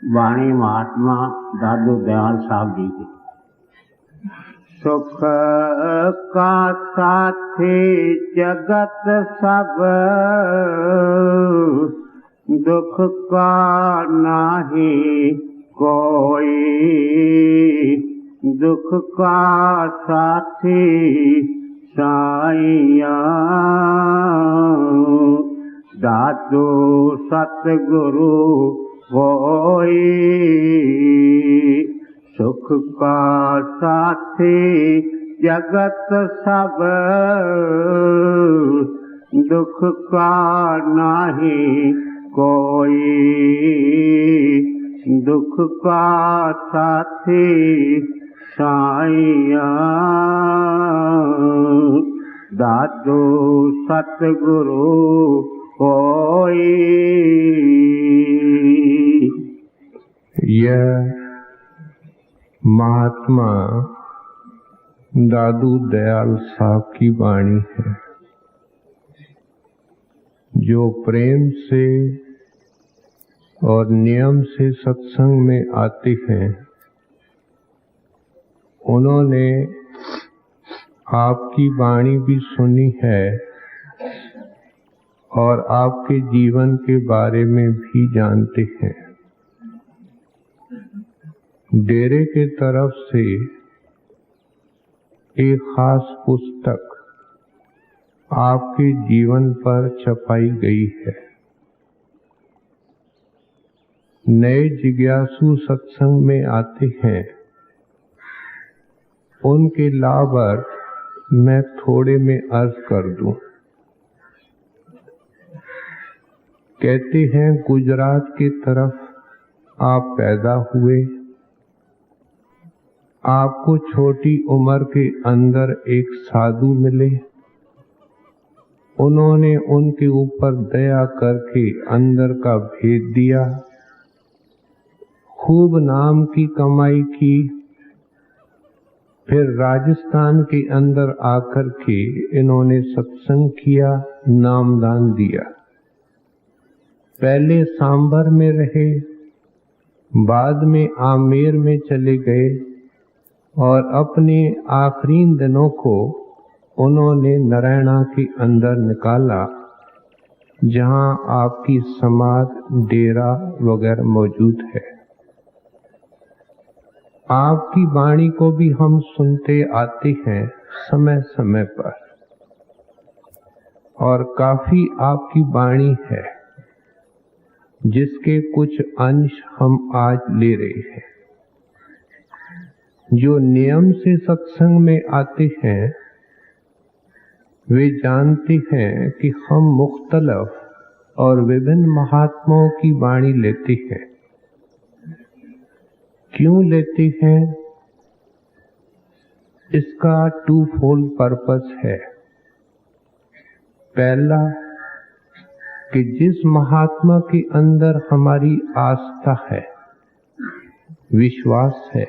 वाणी महात्मा दादू दयाल साहब जी की। सुख का साथी जगत सब, दुख का नाही कोई। दुख का साथी साईया, दादू सतगुरु होई। सुख का साथी जगत सब, दुख का नाही कोई। दुख का साथी साईया, दादू सतगुरु होई। यह महात्मा दादू दयाल साहब की वाणी है, जो प्रेम से और नियम से सत्संग में आते हैं। उन्होंने आपकी वाणी भी सुनी है और आपके जीवन के बारे में भी जानते हैं। डेरे के तरफ से एक खास पुस्तक आपके जीवन पर छपाई गई है। नए जिज्ञासु सत्संग में आते हैं, उनके लाभार्थ मैं थोड़े में अर्ज कर दूं। कहते हैं गुजरात की तरफ आप पैदा हुए। आपको छोटी उम्र के अंदर एक साधु मिले। उन्होंने उनके ऊपर दया करके अंदर का भेद दिया। खूब नाम की कमाई की। फिर राजस्थान के अंदर आकर के इन्होंने सत्संग किया, नामदान दिया। पहले सांबर में रहे, बाद में आमेर में चले गए और अपने आखिरी दिनों को उन्होंने नारायणा के अंदर निकाला, जहां आपकी समाधि, डेरा वगैरह मौजूद है। आपकी वाणी को भी हम सुनते आते हैं समय समय पर, और काफी आपकी वाणी है जिसके कुछ अंश हम आज ले रहे हैं। जो नियम से सत्संग में आते हैं वे जानते हैं कि हम मुख्तलिफ और विभिन्न महात्माओं की वाणी लेते हैं। क्यों लेते हैं? इसका टू फोल्ड पर्पस है। पहला कि जिस महात्मा के अंदर हमारी आस्था है, विश्वास है,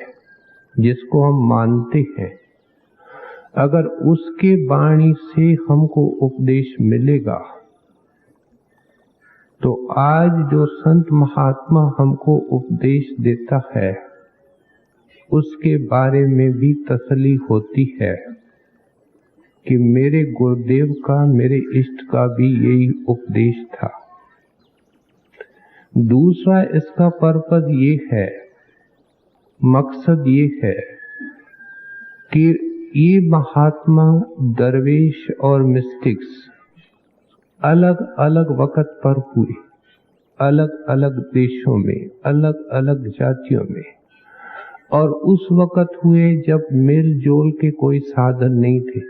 जिसको हम मानते हैं, अगर उसके वाणी से हमको उपदेश मिलेगा तो आज जो संत महात्मा हमको उपदेश देता है उसके बारे में भी तसल्ली होती है कि मेरे गुरुदेव का, मेरे इष्ट का भी यही उपदेश था। दूसरा इसका पर्पस ये है, मकसद ये है कि ये महात्मा, दरवेश और मिस्टिक्स अलग अलग वक्त पर हुए, अलग अलग देशों में, अलग अलग जातियों में, और उस वक्त हुए जब मेल जोल के कोई साधन नहीं थे,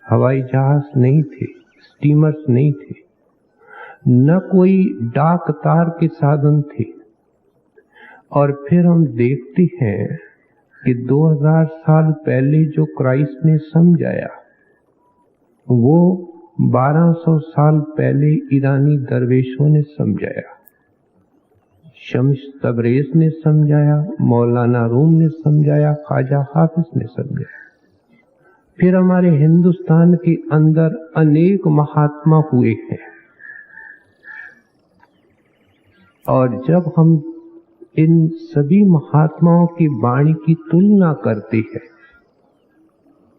हवाई जहाज नहीं थे, स्टीमर्स नहीं थे, न कोई डाक तार के साधन थे। और फिर हम देखते हैं कि 2000 साल पहले जो क्राइस्ट ने समझाया वो 1200 साल पहले ईरानी दरवेशों ने समझाया, शम्स तबरेज ने समझाया, मौलाना रूम ने समझाया, ख्वाजा हाफिज ने समझाया। फिर हमारे हिंदुस्तान के अंदर अनेक महात्मा हुए हैं। और जब हम इन सभी महात्माओं की वाणी की तुलना करते हैं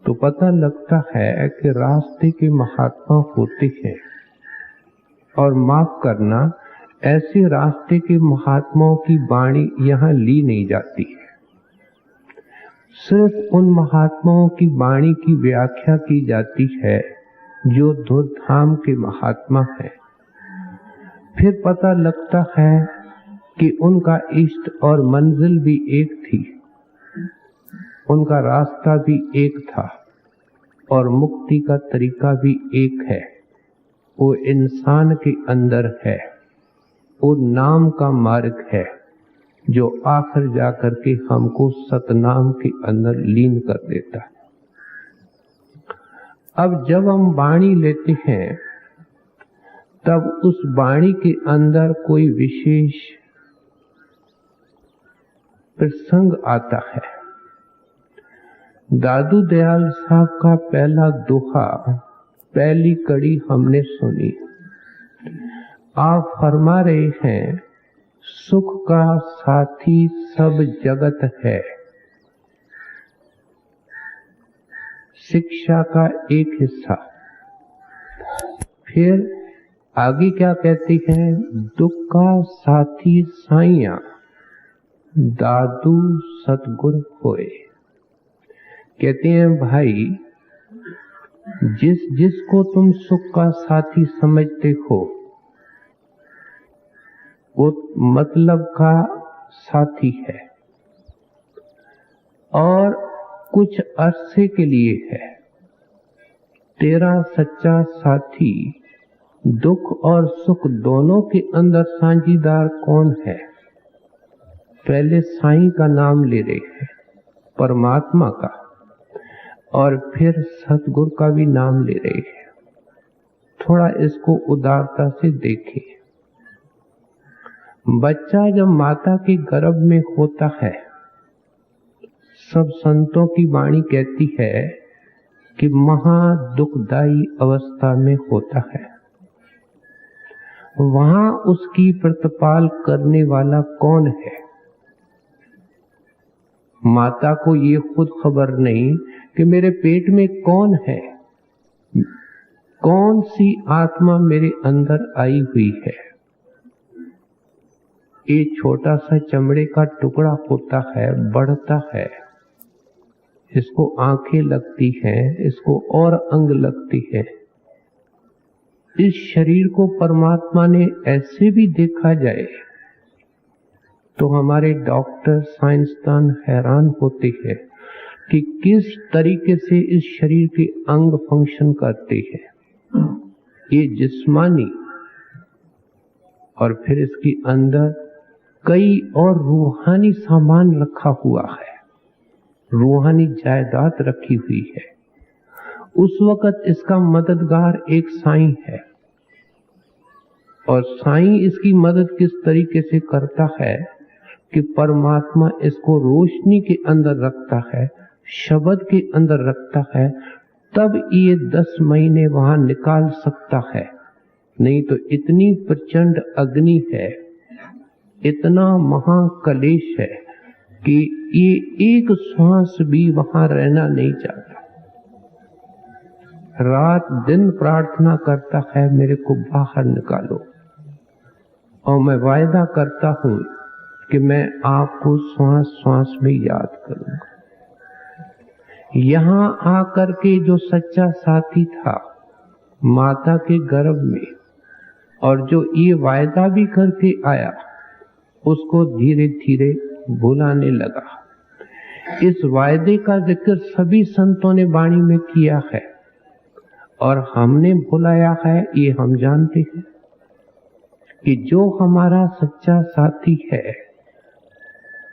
तो पता लगता है कि रास्ते के महात्मा होते हैं, और माफ करना, ऐसे रास्ते के महात्माओं की वाणी यहाँ ली नहीं जाती है। सिर्फ उन महात्माओं की वाणी की व्याख्या की जाती है जो धुरधाम के महात्मा हैं। फिर पता लगता है कि उनका इष्ट और मंजिल भी एक थी, उनका रास्ता भी एक था और मुक्ति का तरीका भी एक है। वो इंसान के अंदर है, वो नाम का मार्ग है जो आखिर जाकर के हमको सतनाम के अंदर लीन कर देता है। अब जब हम वाणी लेते हैं तब उस वाणी के अंदर कोई विशेष प्रसंग आता है। दादू दयाल साहब का पहला दोहा, पहली कड़ी हमने सुनी। आप फरमा रहे हैं, सुख का साथी सब जगत है, शिक्षा का एक हिस्सा। फिर आगे क्या कहते हैं, दुख का साथी साइया, दादू सतगुर होए। कहते हैं भाई, जिसको तुम सुख का साथी समझते हो वो मतलब का साथी है और कुछ अरसे के लिए है। तेरा सच्चा साथी दुख और सुख दोनों के अंदर साझीदार कौन है? पहले साईं का नाम ले रहे हैं, परमात्मा का, और फिर सतगुरु का भी नाम ले रहे हैं। थोड़ा इसको उदारता से देखें। बच्चा जब माता के गर्भ में होता है, सब संतों की वाणी कहती है कि महा दुखदाई अवस्था में होता है। वहां उसकी प्रतिपाल करने वाला कौन है? माता को ये खुद खबर नहीं कि मेरे पेट में कौन है, कौन सी आत्मा मेरे अंदर आई हुई है। ये छोटा सा चमड़े का टुकड़ा होता है, बढ़ता है, इसको आंखें लगती हैं, इसको और अंग लगती है। इस शरीर को परमात्मा ने ऐसे भी देखा जाए तो हमारे डॉक्टर साइंसदान हैरान होते हैं कि किस तरीके से इस शरीर के अंग फंक्शन करते हैं। ये जिस्मानी, और फिर इसके अंदर कई और रूहानी सामान रखा हुआ है, रूहानी जायदाद रखी हुई है। उस वक्त इसका मददगार एक साईं है, और साईं इसकी मदद किस तरीके से करता है कि परमात्मा इसको रोशनी के अंदर रखता है, शब्द के अंदर रखता है, तब ये 10 महीने वहां निकाल सकता है। नहीं तो इतनी प्रचंड अग्नि है, इतना महाकलेश है कि ये एक श्वास भी वहां रहना नहीं चाहता। रात दिन प्रार्थना करता है, मेरे को बाहर निकालो। और मैं वायदा करता हूं कि मैं आपको श्वास श्वास में याद करूंगा। यहां आकर के जो सच्चा साथी था माता के गर्भ में, और जो ये वायदा भी करके आया, उसको धीरे धीरे भुलाने लगा। इस वायदे का जिक्र सभी संतों ने वाणी में किया है, और हमने भुलाया है, ये हम जानते हैं कि जो हमारा सच्चा साथी है,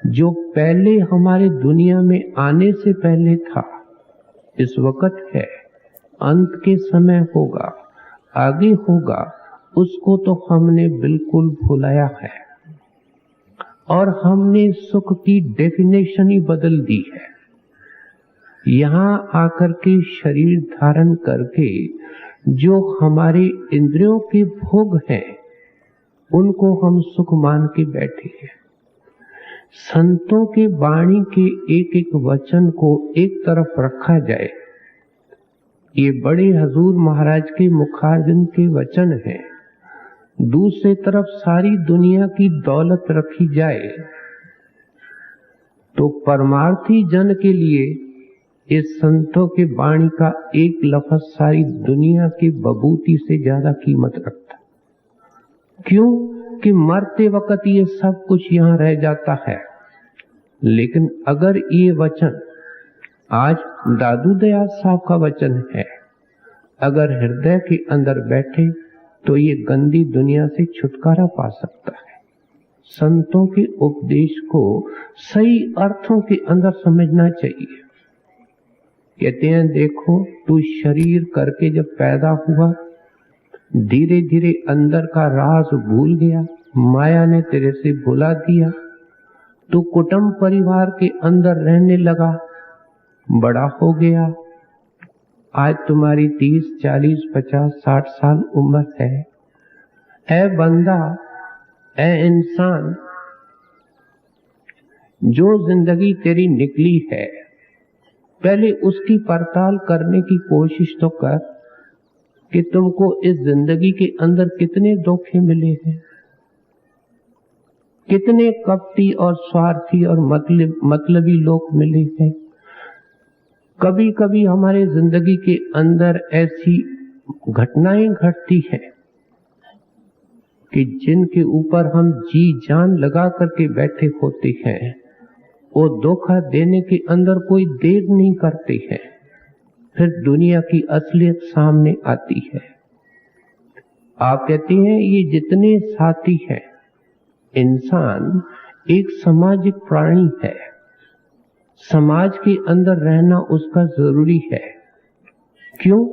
जो पहले हमारे दुनिया में आने से पहले था, इस वक्त है, अंत के समय होगा, आगे होगा, उसको तो हमने बिल्कुल भुलाया है। और हमने सुख की डेफिनेशन ही बदल दी है। यहां आकर के शरीर धारण करके जो हमारे इंद्रियों के भोग हैं, उनको हम सुख मान के बैठे हैं। संतों के वाणी के एक एक वचन को एक तरफ रखा जाए, ये बड़े हजूर महाराज के मुखारबिंद के वचन हैं, दूसरी तरफ सारी दुनिया की दौलत रखी जाए, तो परमार्थी जन के लिए इस संतों के वाणी का एक लफ्ज सारी दुनिया की बबूती से ज्यादा कीमत रखता। क्यों कि मरते वक्त ये सब कुछ यहाँ रह जाता है, लेकिन अगर ये वचन आज दादू दयाल साहब का वचन है, अगर हृदय के अंदर बैठे तो ये गंदी दुनिया से छुटकारा पा सकता है। संतों के उपदेश को सही अर्थों के अंदर समझना चाहिए। कहते हैं देखो, तू शरीर करके जब पैदा हुआ, धीरे धीरे अंदर का राज भूल गया, माया ने तेरे से भुला दिया, तू कुटुंब परिवार के अंदर रहने लगा, बड़ा हो गया, आज तुम्हारी 30, 40, 50, 60 साल उम्र है। ऐ बंदा, ऐ इंसान, जो जिंदगी तेरी निकली है, पहले उसकी पड़ताल करने की कोशिश तो कर कि तुमको इस जिंदगी के अंदर कितने धोखे मिले हैं, कितने कपटी और स्वार्थी और मतलबी लोग मिले हैं। कभी कभी हमारे जिंदगी के अंदर ऐसी घटनाएं घटती हैं कि जिनके ऊपर हम जी जान लगा करके बैठे होते हैं, वो धोखा देने के अंदर कोई देर नहीं करते हैं, फिर दुनिया की असलियत सामने आती है। आप कहते हैं ये जितने साथी हैं, इंसान एक सामाजिक प्राणी है, समाज के अंदर रहना उसका जरूरी है। क्यों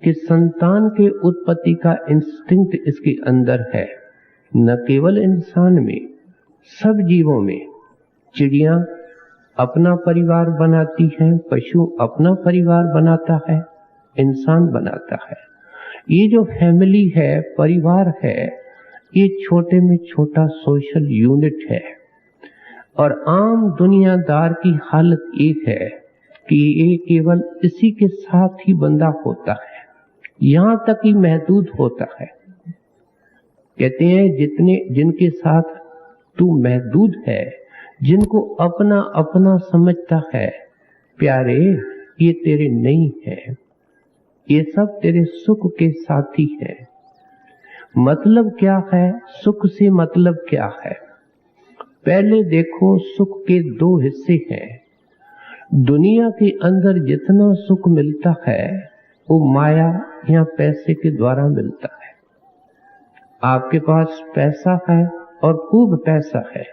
कि संतान के उत्पत्ति का इंस्टिंक्ट इसके अंदर है, न केवल इंसान में, सब जीवों में। चिड़िया अपना परिवार बनाती हैं, पशु अपना परिवार बनाता है, इंसान बनाता है। ये जो फैमिली है, परिवार है, ये छोटे में छोटा सोशल यूनिट है। और आम दुनियादार की हालत एक है कि ये केवल इसी के साथ ही बंधा होता है, यहां तक ही महदूद होता है। कहते हैं जिनके साथ तू महदूद है, जिनको अपना अपना समझता है, प्यारे ये तेरे नहीं है, ये सब तेरे सुख के साथी हैं। मतलब क्या है? सुख से मतलब क्या है? पहले देखो, सुख के दो हिस्से हैं। दुनिया के अंदर जितना सुख मिलता है वो माया या पैसे के द्वारा मिलता है। आपके पास पैसा है और खूब पैसा है,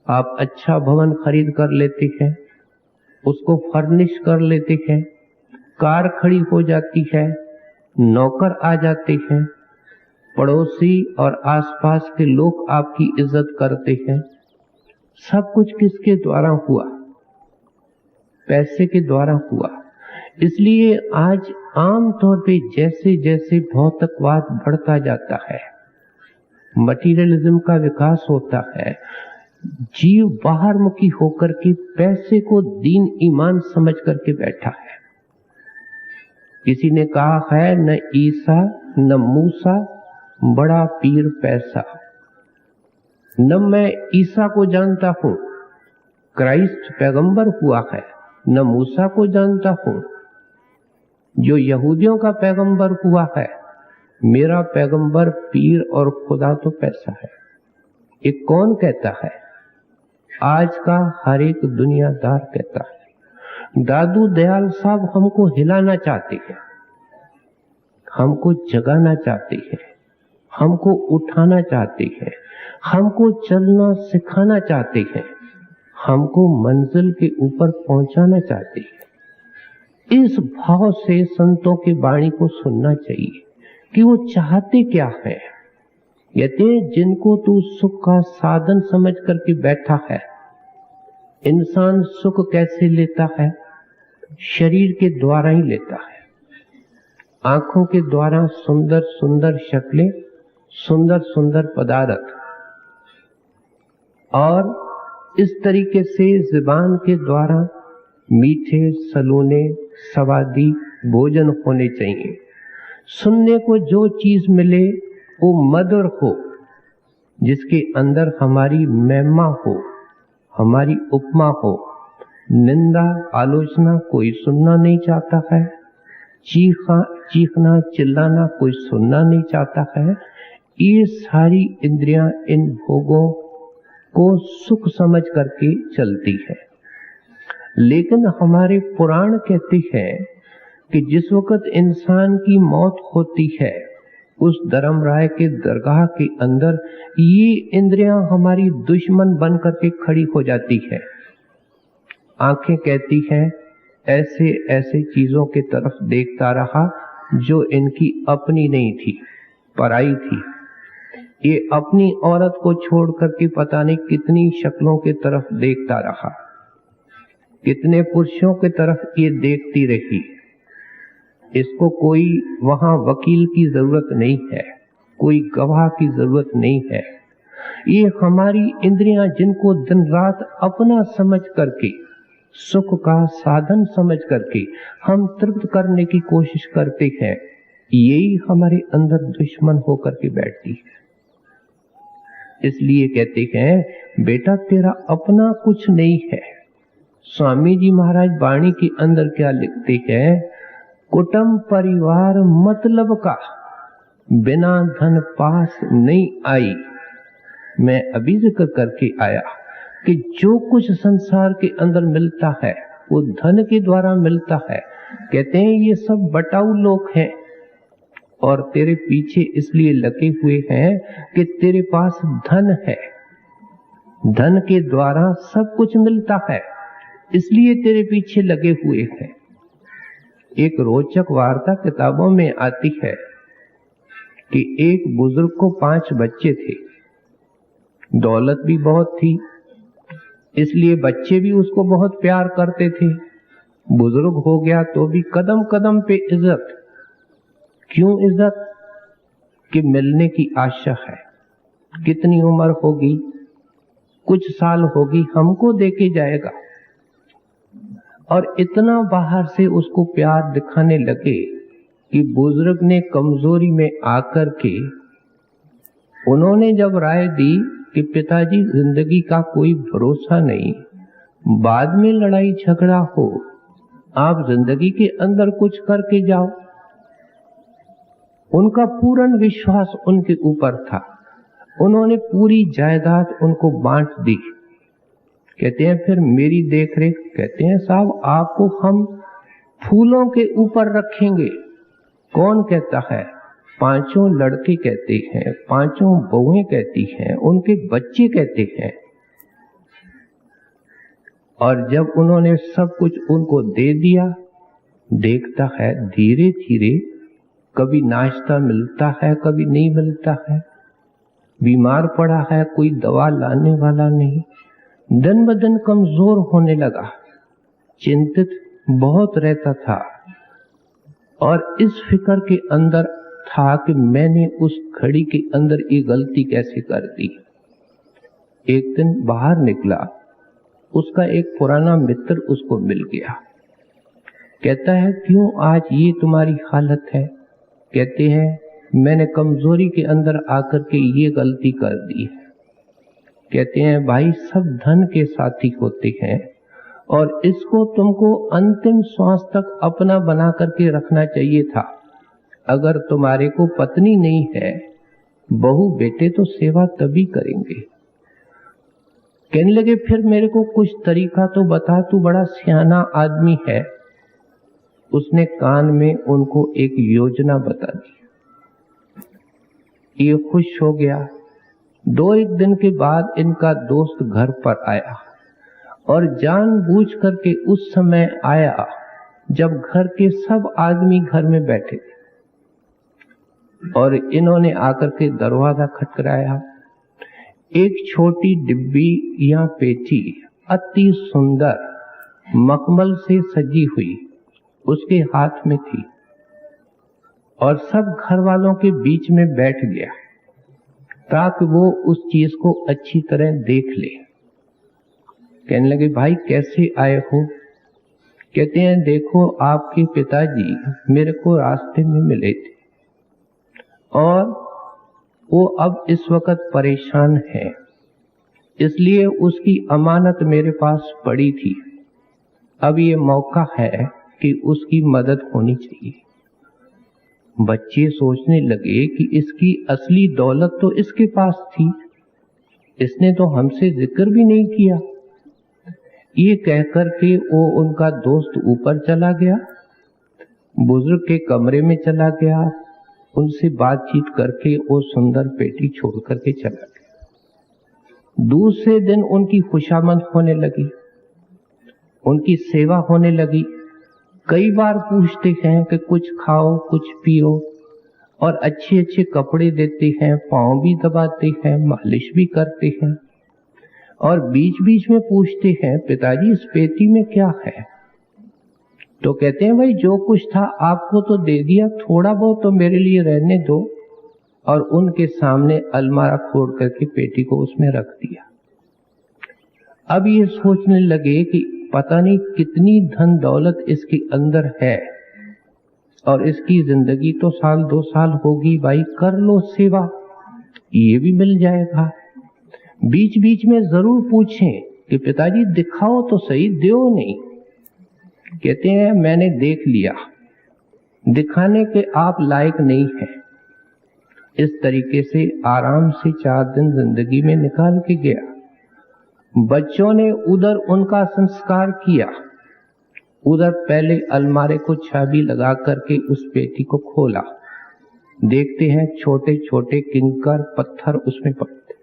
आप अच्छा भवन खरीद कर लेते हैं, उसको फर्निश कर लेते हैं, कार खड़ी हो जाती है, नौकर आ जाते हैं, पड़ोसी और आसपास के लोग आपकी इज्जत करते हैं। सब कुछ किसके द्वारा हुआ? पैसे के द्वारा हुआ। इसलिए आज आम तौर पे जैसे जैसे भौतिकवाद बढ़ता जाता है, मटीरियलिज्म का विकास होता है, जीव बाहर मुखी होकर के पैसे को दीन ईमान समझ करके बैठा है। किसी ने कहा है, न ईसा न मूसा, बड़ा पीर पैसा। न मैं ईसा को जानता हूं, क्राइस्ट पैगंबर हुआ है, न मूसा को जानता हूं, जो यहूदियों का पैगंबर हुआ है। मेरा पैगंबर पीर और खुदा तो पैसा है। ये कौन कहता है? आज का हर एक दुनियादार कहता है। दादू दयाल साहब हमको हिलाना चाहते हैं, हमको जगाना चाहते हैं, हमको उठाना चाहते हैं, हमको चलना सिखाना चाहते हैं, हमको मंजिल के ऊपर पहुंचाना चाहते हैं। इस भाव से संतों की वाणी को सुनना चाहिए कि वो चाहते क्या है। कहते हैं जिनको तू सुख का साधन समझ करके बैठा है, इंसान सुख कैसे लेता है? शरीर के द्वारा ही लेता है। आंखों के द्वारा सुंदर सुंदर शक्लें, सुंदर सुंदर पदार्थ, और इस तरीके से जुबान के द्वारा मीठे सलोने स्वादी भोजन होने चाहिए। सुनने को जो चीज मिले वो मधुर हो, जिसके अंदर हमारी महिमा हो, हमारी उपमा हो। निंदा आलोचना कोई सुनना नहीं चाहता है, चीखना चिल्लाना कोई सुनना नहीं चाहता है। ये सारी इंद्रियां इन भोगों को सुख समझ करके चलती है। लेकिन हमारे पुराण कहते हैं कि जिस वक्त इंसान की मौत होती है, उस धर्मराय के दरगाह के अंदर ये इंद्रियां हमारी दुश्मन बन करके खड़ी हो जाती है। आंखें कहती हैं ऐसे ऐसे चीजों के तरफ देखता रहा जो इनकी अपनी नहीं थी, पराई थी। ये अपनी औरत को छोड़ करके पता नहीं कितनी शक्लों के तरफ देखता रहा, कितने पुरुषों के तरफ ये देखती रही। इसको कोई वहां वकील की जरूरत नहीं है, कोई गवाह की जरूरत नहीं है। ये हमारी इंद्रियां जिनको दिन रात अपना समझ करके, सुख का साधन समझ करके हम तृप्त करने की कोशिश करते हैं, यही हमारे अंदर दुश्मन होकर के बैठती है। इसलिए कहते हैं बेटा तेरा अपना कुछ नहीं है। स्वामी जी महाराज वाणी के अंदर क्या लिखते हैं, कुटुंब परिवार मतलब का बिना धन पास नहीं आई। मैं अभी जिक्र करके आया कि जो कुछ संसार के अंदर मिलता है वो धन के द्वारा मिलता है। कहते हैं ये सब बटाऊ लोग हैं और तेरे पीछे इसलिए लगे हुए हैं कि तेरे पास धन है, धन के द्वारा सब कुछ मिलता है, इसलिए तेरे पीछे लगे हुए हैं। एक रोचक वार्ता किताबों में आती है कि एक बुजुर्ग को 5 बच्चे थे, दौलत भी बहुत थी, इसलिए बच्चे भी उसको बहुत प्यार करते थे। बुजुर्ग हो गया तो भी कदम कदम पे इज्जत। क्यों इज्जत? कि मिलने की आशा है। कितनी उम्र होगी, कुछ साल होगी, हमको देके जाएगा। और इतना बाहर से उसको प्यार दिखाने लगे कि बुजुर्ग ने कमजोरी में आकर के उन्होंने जब राय दी कि पिताजी जिंदगी का कोई भरोसा नहीं, बाद में लड़ाई झगड़ा हो, आप जिंदगी के अंदर कुछ करके जाओ। उनका पूर्ण विश्वास उनके ऊपर था। उन्होंने पूरी जायदाद उनको बांट दी। कहते हैं फिर मेरी देखरेख। कहते हैं साहब आपको हम फूलों के ऊपर रखेंगे। कौन कहता है? 5 लड़के कहते हैं, 5 बहुएं कहती हैं, उनके बच्चे कहते हैं। और जब उन्होंने सब कुछ उनको दे दिया, देखता है धीरे धीरे कभी नाश्ता मिलता है, कभी नहीं मिलता है, बीमार पड़ा है, कोई दवा लाने वाला नहीं, दिन ब दिन कमजोर होने लगा, चिंतित बहुत रहता था। और इस फिक्र के अंदर था कि मैंने उस घड़ी के अंदर ये गलती कैसे कर दी। एक दिन बाहर निकला, उसका एक पुराना मित्र उसको मिल गया। कहता है क्यों आज ये तुम्हारी हालत है? कहते हैं मैंने कमजोरी के अंदर आकर के ये गलती कर दी है। कहते हैं भाई सब धन के साथी होते हैं और इसको तुमको अंतिम श्वास तक अपना बना करके रखना चाहिए था। अगर तुम्हारे को पत्नी नहीं है, बहू बेटे तो सेवा तभी करेंगे। कहने लगे फिर मेरे को कुछ तरीका तो बता, तू बड़ा सियाना आदमी है। उसने कान में उनको एक योजना बता दी। ये खुश हो गया। 2-1 दिन के बाद इनका दोस्त घर पर आया और जानबूझ करके उस समय आया जब घर के सब आदमी घर में बैठे थे। और इन्होंने आकर के दरवाजा खटखटाया। एक छोटी डिब्बी या पेटी अति सुंदर मखमल से सजी हुई उसके हाथ में थी और सब घर वालों के बीच में बैठ गया ताकि वो उस चीज को अच्छी तरह देख ले। कहने लगे भाई कैसे आए हो? कहते हैं देखो आपके पिताजी मेरे को रास्ते में मिले थे और वो अब इस वक्त परेशान है, इसलिए उसकी अमानत मेरे पास पड़ी थी। अब ये मौका है कि उसकी मदद होनी चाहिए। बच्चे सोचने लगे कि इसकी असली दौलत तो इसके पास थी, इसने तो हमसे जिक्र भी नहीं किया। ये कहकर के वो उनका दोस्त ऊपर चला गया, बुजुर्ग के कमरे में चला गया, उनसे बातचीत करके वो सुंदर पेटी छोड़ करके चला गया। दूसरे दिन उनकी खुशामद होने लगी, उनकी सेवा होने लगी। कई बार पूछते हैं कि कुछ खाओ कुछ पियो, और अच्छे अच्छे कपड़े देते हैं, पांव भी दबाते हैं, मालिश भी करते हैं। और बीच बीच में पूछते हैं पिताजी इस पेटी में क्या है? तो कहते हैं भाई जो कुछ था आपको तो दे दिया, थोड़ा बहुत तो मेरे लिए रहने दो। और उनके सामने अलमारा खोल करके पेटी को उसमें रख दिया। अब ये सोचने लगे कि पता नहीं कितनी धन दौलत इसके अंदर है और इसकी जिंदगी तो 1-2 साल होगी, भाई कर लो सेवा, ये भी मिल जाएगा। बीच बीच में जरूर पूछें कि पिताजी दिखाओ तो सही, दो नहीं। कहते हैं मैंने देख लिया, दिखाने के आप लायक नहीं हैं। इस तरीके से आराम से 4 दिन जिंदगी में निकाल के गया। बच्चों ने उधर उनका संस्कार किया, उधर पहले अलमारे को चाबी लगा करके उस पेटी को खोला। देखते हैं छोटे छोटे किंकर पत्थर उसमें पड़ते।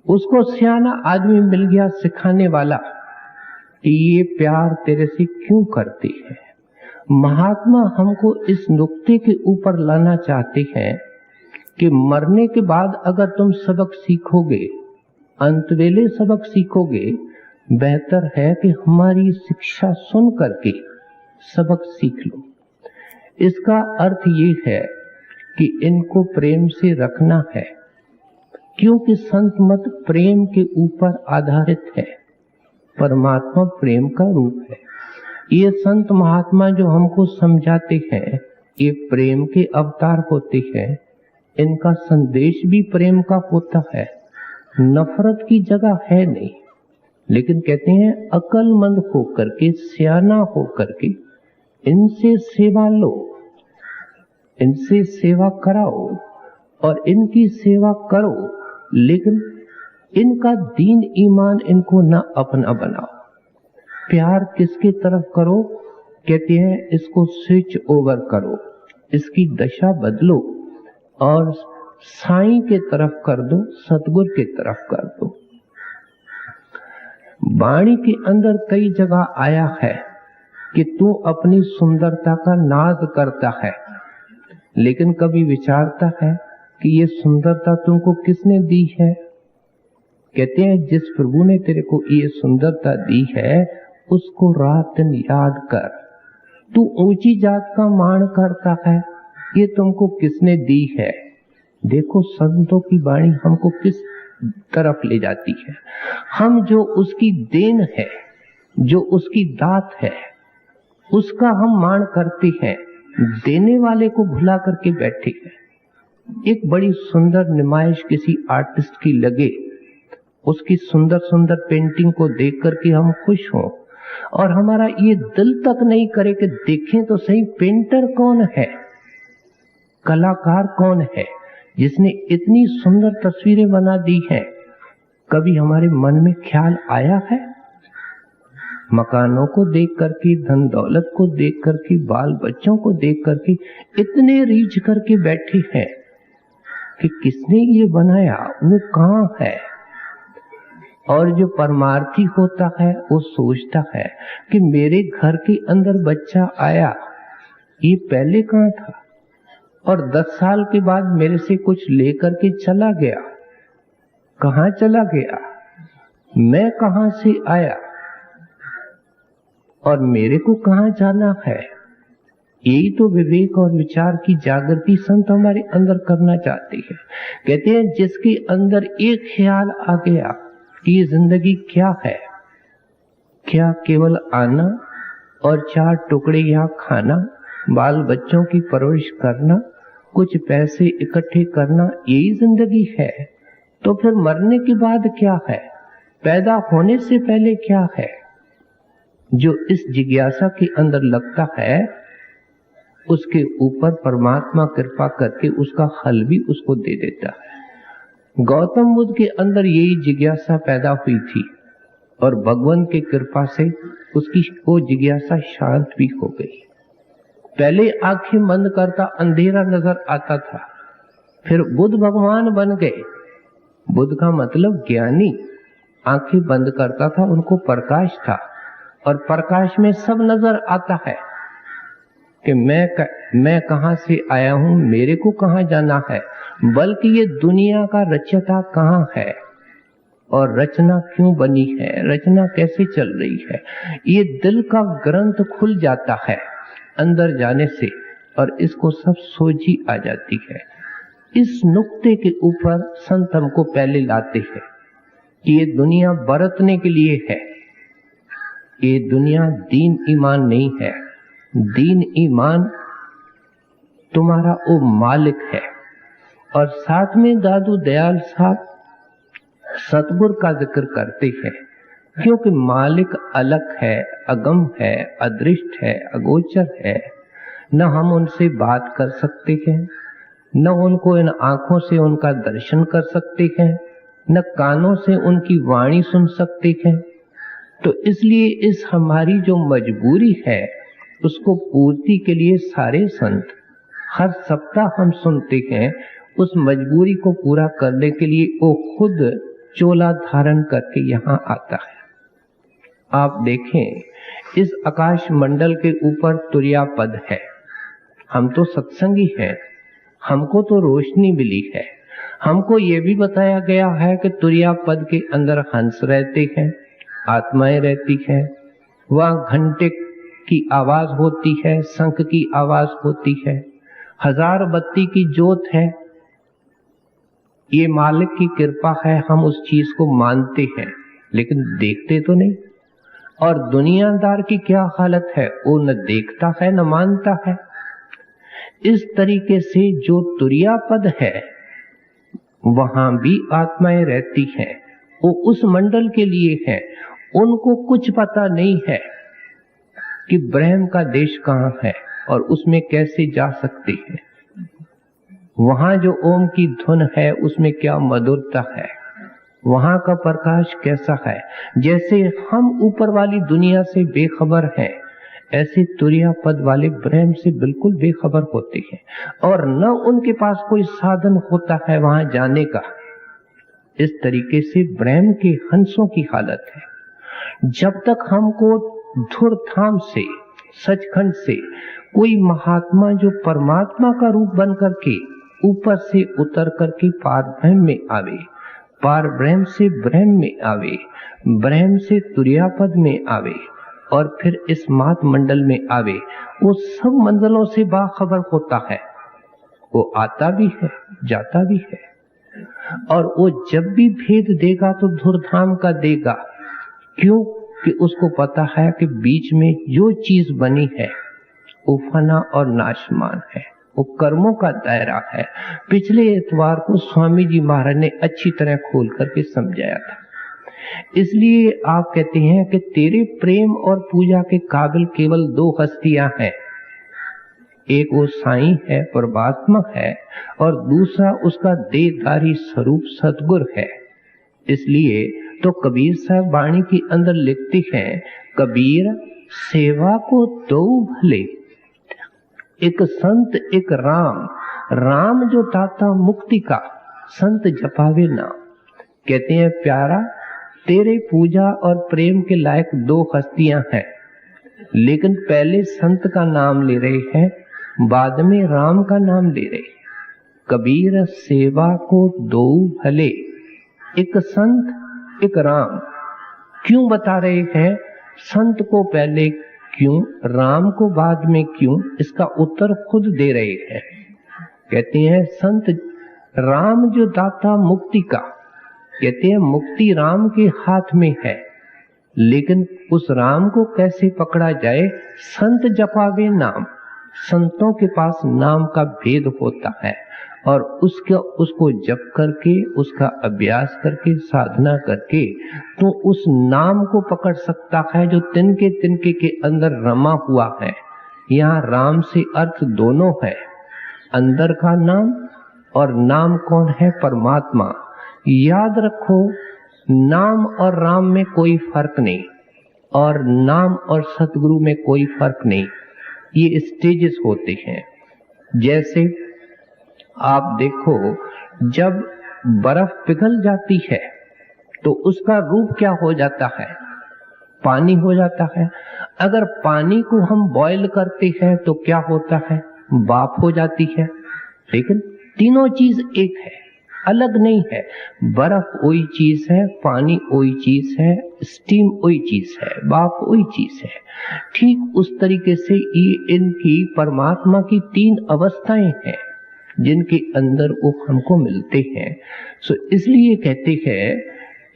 उसको सियाना आदमी मिल गया सिखाने वाला कि ये प्यार तेरे से क्यों करते हैं। महात्मा हमको इस नुक्ते के ऊपर लाना चाहते हैं कि मरने के बाद अगर तुम सबक सीखोगे, अंतवेले सबक सीखोगे, बेहतर है कि हमारी शिक्षा सुन करके सबक सीख लो। इसका अर्थ ये है कि इनको प्रेम से रखना है, क्योंकि संत मत प्रेम के ऊपर आधारित है। परमात्मा प्रेम का रूप है। ये संत महात्मा जो हमको समझाते हैं ये प्रेम के अवतार होते हैं। इनका संदेश भी प्रेम का होता है, नफरत की जगह है नहीं। लेकिन कहते हैं अक्लमंद होकर के, सियाना होकर के इनसे सेवा लो, इनसे सेवा कराओ और इनकी सेवा करो, लेकिन इनका दीन ईमान इनको न अपना बनाओ। प्यार किसके तरफ करो? कहते हैं इसको स्विच ओवर करो, इसकी दशा बदलो और साईं के तरफ कर दो, सतगुरु के तरफ कर दो। वाणी के अंदर कई जगह आया है कि तू अपनी सुंदरता का नाज करता है, लेकिन कभी विचारता है कि ये सुंदरता तुमको किसने दी है? कहते हैं जिस प्रभु ने तेरे को ये सुंदरता दी है उसको रात दिन याद कर। तू ऊंची जात का मान करता है, ये तुमको किसने दी है? देखो संतों की वाणी हमको किस तरफ ले जाती है। हम जो उसकी देन है, जो उसकी दात है, उसका हम मान करते हैं, देने वाले को भुला करके बैठे हैं। एक बड़ी सुंदर नुमाइश किसी आर्टिस्ट की लगे, उसकी सुंदर सुंदर पेंटिंग को देख करके हम खुश हों और हमारा ये दिल तक नहीं करे कि देखें तो सही पेंटर कौन है, कलाकार कौन है जिसने इतनी सुंदर तस्वीरें बना दी हैं। कभी हमारे मन में ख्याल आया है? मकानों को देख करके, धन दौलत को देख करके, बाल बच्चों को देख करके इतने रीझ करके बैठे हैं कि किसने ये बनाया, वो कहाँ है? और जो परमार्थी होता है वो सोचता है कि मेरे घर के अंदर बच्चा आया, ये पहले कहाँ था और 10 साल के बाद मेरे से कुछ लेकर के चला गया, कहाँ चला गया, मैं कहाँ से आया और मेरे को कहाँ जाना है। यही तो विवेक और विचार की जागृति संत हमारे अंदर करना चाहते हैं। कहते हैं जिसके अंदर एक ख्याल आ गया ये जिंदगी क्या है? क्या केवल आना और 4 टुकड़े यहाँ खाना, बाल बच्चों की परवरिश करना, कुछ पैसे इकट्ठे करना, यही जिंदगी है? तो फिर मरने के बाद क्या है? पैदा होने से पहले क्या है? जो इस जिज्ञासा के अंदर लगता है, उसके ऊपर परमात्मा कृपा करके उसका हल भी उसको दे देता है। गौतम बुद्ध के अंदर यही जिज्ञासा पैदा हुई थी और भगवान की कृपा से उसकी वो जिज्ञासा शांत भी हो गई। पहले आंखें बंद करता अंधेरा नजर आता था, फिर बुद्ध भगवान बन गए। बुद्ध का मतलब ज्ञानी। आंखें बंद करता था, उनको प्रकाश था और प्रकाश में सब नजर आता है कि मैं कहां से आया हूं, मेरे को कहां जाना है, बल्कि ये दुनिया का रचयिता कहां है और रचना क्यों बनी है, रचना कैसे चल रही है। ये दिल का ग्रंथ खुल जाता है अंदर जाने से और इसको सब सोझी आ जाती है। इस नुक्ते के ऊपर संत हमको पहले लाते हैं कि ये दुनिया बरतने के लिए है। ये दुनिया दीन ईमान नहीं है। दीन ईमान तुम्हारा वो मालिक है। और साथ में दादू दयाल साहब सतगुरु का जिक्र करते हैं, क्योंकि मालिक अलग है, अगम है, अदृष्ट है, अगोचर है। न हम उनसे बात कर सकते हैं, न उनको इन आंखों से उनका दर्शन कर सकते हैं, न कानों से उनकी वाणी सुन सकते हैं। तो इसलिए इस हमारी जो मजबूरी है उसको पूर्ति के लिए सारे संत हर सप्ताह हम सुनते हैं। उस मजबूरी को पूरा करने के लिए वो खुद चोला धारण करके यहाँ आता है। आप देखें, इस आकाश मंडल के ऊपर तुर्या पद है। हम तो सत्संगी हैं, हमको तो रोशनी मिली है। हमको ये भी बताया गया है कि तुर्या पद के अंदर हंस रहते हैं, आत्माएं रहती है। वहां घंटे की आवाज होती है, शंख की आवाज होती है, 1000 बत्ती की जोत है। ये मालिक की कृपा है, हम उस चीज को मानते हैं लेकिन देखते तो नहीं। और दुनियादार की क्या हालत है, वो न देखता है न मानता है। इस तरीके से जो तुर्या पद है वहां भी आत्माएं रहती हैं, वो उस मंडल के लिए है। उनको कुछ पता नहीं है कि ब्रह्म का देश कहां है और उसमें कैसे जा सकते हैं। वहां जो ओम की धुन है उसमें क्या मधुरता है, वहां का प्रकाश कैसा है। जैसे हम ऊपर वाली दुनिया से बेखबर हैं, ऐसे तुर्या पद वाले ब्रह्म से बिल्कुल बेखबर होते हैं और न उनके पास कोई साधन होता है वहां जाने का। इस तरीके से ब्रह्म के हंसों की हालत है। जब तक हमको धुरधाम से, सचखंड से कोई महात्मा जो परमात्मा का रूप बन करके ऊपर से उतर करके पार ब्रह्म में आवे, पार ब्रह्म से ब्रह्म में आवे, ब्रह्म से तुर्या पद में आवे और फिर इस मात मंडल में आवे, वो सब मंजिलों से बाखबर होता है। वो आता भी है, जाता भी है और वो जब भी भेद देगा तो धुरधाम का देगा। क्यों? कि उसको पता है कि बीच में जो चीज बनी है वो फना और नाशमान है, वो कर्मों का दायरा है। पिछले इतवार को स्वामी जी महाराज ने अच्छी तरह खोल करके समझाया था। इसलिए आप कहते हैं कि तेरे प्रेम और पूजा के काबिल केवल 2 हस्तियां हैं, एक वो साईं है, परमात्मा है, और दूसरा उसका देहधारी स्वरूप सतगुरु है। इसलिए तो कबीर साहब वाणी के अंदर लिखते हैं, कबीर सेवा को 2 भले, एक संत एक राम, राम जो दाता मुक्ति का, संत जपावे नाम। कहते हैं प्यारा, तेरे पूजा और प्रेम के लायक 2 हस्तियां हैं, लेकिन पहले संत का नाम ले रहे हैं, बाद में राम का नाम ले रहे हैं। कबीर सेवा को 2 भले, एक संत एक राम। क्यों बता रहे हैं? संत को पहले क्यों, राम को बाद में क्यों, इसका उत्तर खुद दे रहे हैं। कहते हैं संत राम जो दाता मुक्ति का, कहते हैं मुक्ति राम के हाथ में है, लेकिन उस राम को कैसे पकड़ा जाए? संत जपावे नाम। संतों के पास नाम का भेद होता है और उसको जप करके, उसका अभ्यास करके, साधना करके तो उस नाम को पकड़ सकता है जो तिनके तिनके के अंदर रमा हुआ है। यहाँ राम से अर्थ दोनों है, अंदर का नाम और नाम कौन है? परमात्मा। याद रखो, नाम और राम में कोई फर्क नहीं और नाम और सतगुरु में कोई फर्क नहीं। ये स्टेजेस होते हैं। जैसे आप देखो, जब बर्फ पिघल जाती है तो उसका रूप क्या हो जाता है? पानी हो जाता है। अगर पानी को हम बॉयल करते हैं तो क्या होता है? भाप हो जाती है। लेकिन तीनों चीज एक है, अलग नहीं है। बर्फ वही चीज है, पानी वही चीज है, स्टीम वही चीज है, भाप वही चीज है। ठीक उस तरीके से ये इनकी परमात्मा की तीन अवस्थाएं हैं जिनके अंदर वो हमको मिलते हैं। सो इसलिए कहते हैं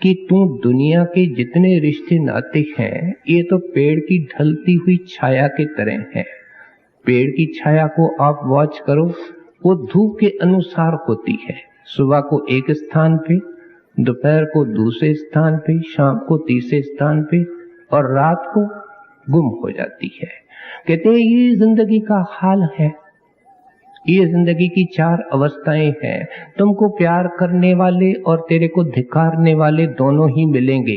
कि तू दुनिया के जितने रिश्ते नाते हैं ये तो पेड़ की ढलती हुई छाया के तरह है। पेड़ की छाया को आप वॉच करो, वो धूप के अनुसार होती है। सुबह को एक स्थान पे, दोपहर को दूसरे स्थान पे, शाम को तीसरे स्थान पे और रात को गुम हो जाती है। कहते हैं ये जिंदगी का हाल है, ये जिंदगी की चार अवस्थाएं हैं। तुमको प्यार करने वाले और तेरे को धिक्कारने वाले दोनों ही मिलेंगे।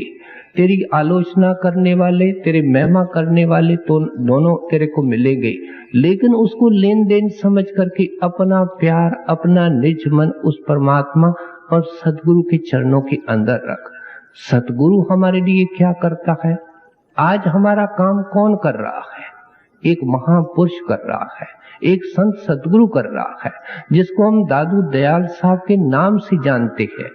तेरी आलोचना करने वाले, तेरे महिमा करने वाले तो दोनों तेरे को मिलेंगे। लेकिन उसको लेन देन समझ करके अपना प्यार, अपना निज मन उस परमात्मा और सतगुरु के चरणों के अंदर रख। सतगुरु हमारे लिए क्या करता है? आज हमारा काम कौन कर रहा है? एक महापुरुष कर रहा है, एक संत सतगुरु कर रहा है, जिसको हम दादू दयाल साहब के नाम से जानते हैं।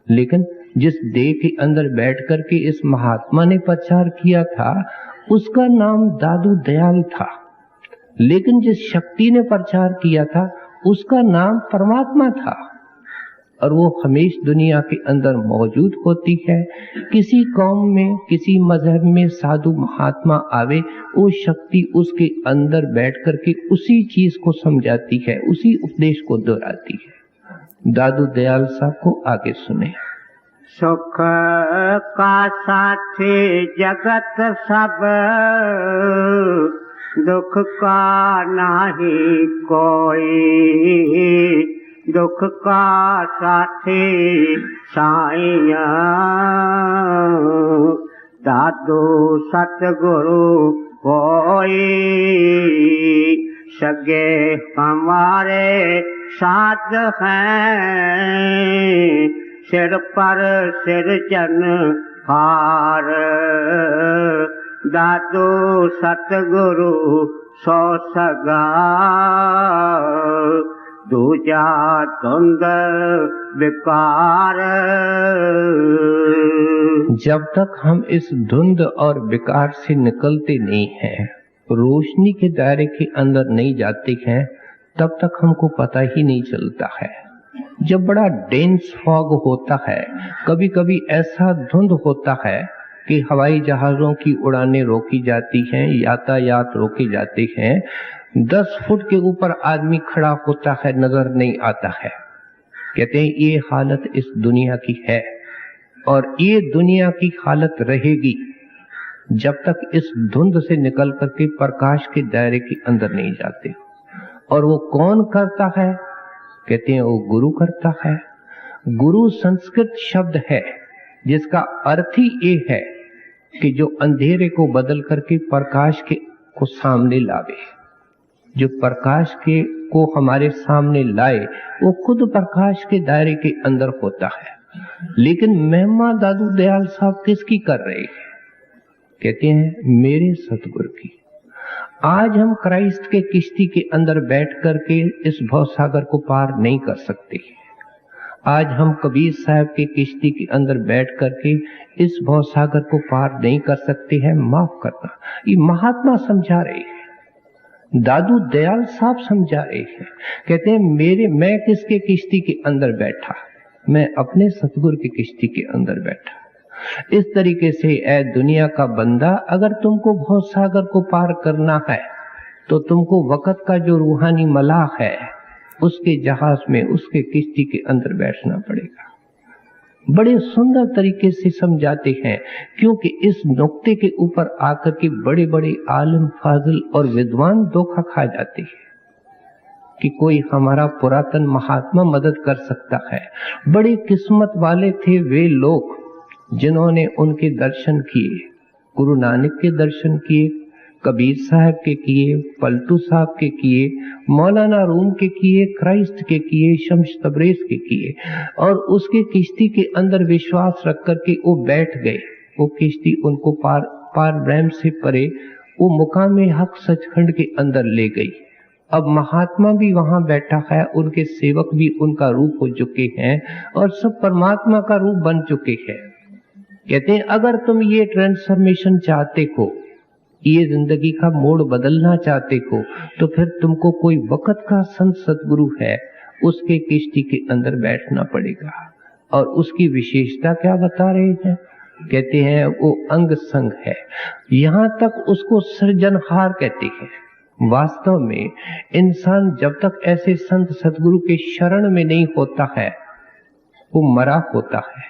लेकिन जिस देह के अंदर बैठ करके इस महात्मा ने प्रचार किया था उसका नाम दादू दयाल था, लेकिन जिस शक्ति ने प्रचार किया था उसका नाम परमात्मा था। और वो हमेशा दुनिया के अंदर मौजूद होती है। किसी कौम में, किसी मजहब में साधु महात्मा आवे, वो शक्ति उसके अंदर बैठ करके उसी चीज को समझाती है, उसी उपदेश को दोहराती है। दादू दयाल साहब को आगे सुने। सुख का साथी जगत सब, दुख का नाही कोई। दुख का साथी साईं दादू सतगुरु होई। सगे हमारे साथ हैं, सिर पर सिरजन हार। दादू सतगुरु सो सगा, दूजा धुंध विकार। जब तक हम इस धुंध और विकार से निकलते नहीं हैं, रोशनी के दायरे के अंदर नहीं जाते हैं, तब तक हमको पता ही नहीं चलता है। जब बड़ा डेंस फॉग होता है, कभी कभी ऐसा धुंध होता है कि हवाई जहाजों की उड़ानें रोकी जाती हैं, यातायात रोके जाते हैं, 10 फुट के ऊपर आदमी खड़ा होता है, नजर नहीं आता है। कहते हैं ये हालत इस दुनिया की है और ये दुनिया की हालत रहेगी जब तक इस धुंध से निकल करके प्रकाश के दायरे के अंदर नहीं जाते। और वो कौन करता है? कहते हैं वो गुरु करता है। गुरु संस्कृत शब्द है जिसका अर्थ ही ये है कि जो अंधेरे को बदल करके प्रकाश के को सामने लावे। जो प्रकाश के को हमारे सामने लाए वो खुद प्रकाश के दायरे के अंदर होता है। लेकिन महिमा दादू दयाल साहब किसकी कर रहे हैं? कहते हैं मेरे सतगुरु की। आज हम क्राइस्ट के किश्ती के अंदर बैठ करके इस भवसागर को पार नहीं कर सकते। आज हम कबीर साहब के किश्ती के अंदर बैठ करके इस भवसागर को पार नहीं कर सकते हैं। माफ करना, ये महात्मा समझा रहे हैं, दादू दयाल साहब समझा रहे हैं। कहते हैं मैं किसके किश्ती के अंदर बैठा? मैं अपने सतगुरु की किश्ती के अंदर बैठा। इस तरीके से ऐ दुनिया का बंदा, अगर तुमको भव सागर को पार करना है तो तुमको वक़्त का जो रूहानी मलाह है उसके जहाज में, उसके किश्ती के अंदर बैठना पड़ेगा। बड़े सुंदर तरीके से समझाते हैं, क्योंकि इस नुक्ते के ऊपर आकर के बड़े बड़े आलिम, फाजिल और विद्वान धोखा खा जाते हैं कि कोई हमारा पुरातन महात्मा मदद कर सकता है। बड़े किस्मत वाले थे वे लोग जिन्होंने उनके दर्शन किए, गुरु नानक के दर्शन किए, कबीर साहब के किए, पलटू साहब के किए, मौलाना रूम के किए, क्राइस्ट के किए, शम्स तबरेज के किए, और उसके किश्ती के अंदर विश्वास रख करके वो बैठ गए। वो किश्ती उनको पार ब्रह्म से परे वो मुकाम हक सचखंड के अंदर ले गई। अब महात्मा भी वहां बैठा है, उनके सेवक भी उनका रूप हो चुके हैं और सब परमात्मा का रूप बन चुके हैं। कहते हैं अगर तुम ये ट्रांसफॉर्मेशन चाहते हो, ये जिंदगी का मोड़ बदलना चाहते हो, तो फिर तुमको कोई वक़्त का संत सतगुरु है उसके किश्ती के अंदर बैठना पड़ेगा। और उसकी विशेषता क्या बता रहे हैं? कहते हैं वो अंग संग है, यहाँ तक उसको सृजनहार कहते हैं। वास्तव में इंसान जब तक ऐसे संत सतगुरु के शरण में नहीं होता है वो मरा होता है।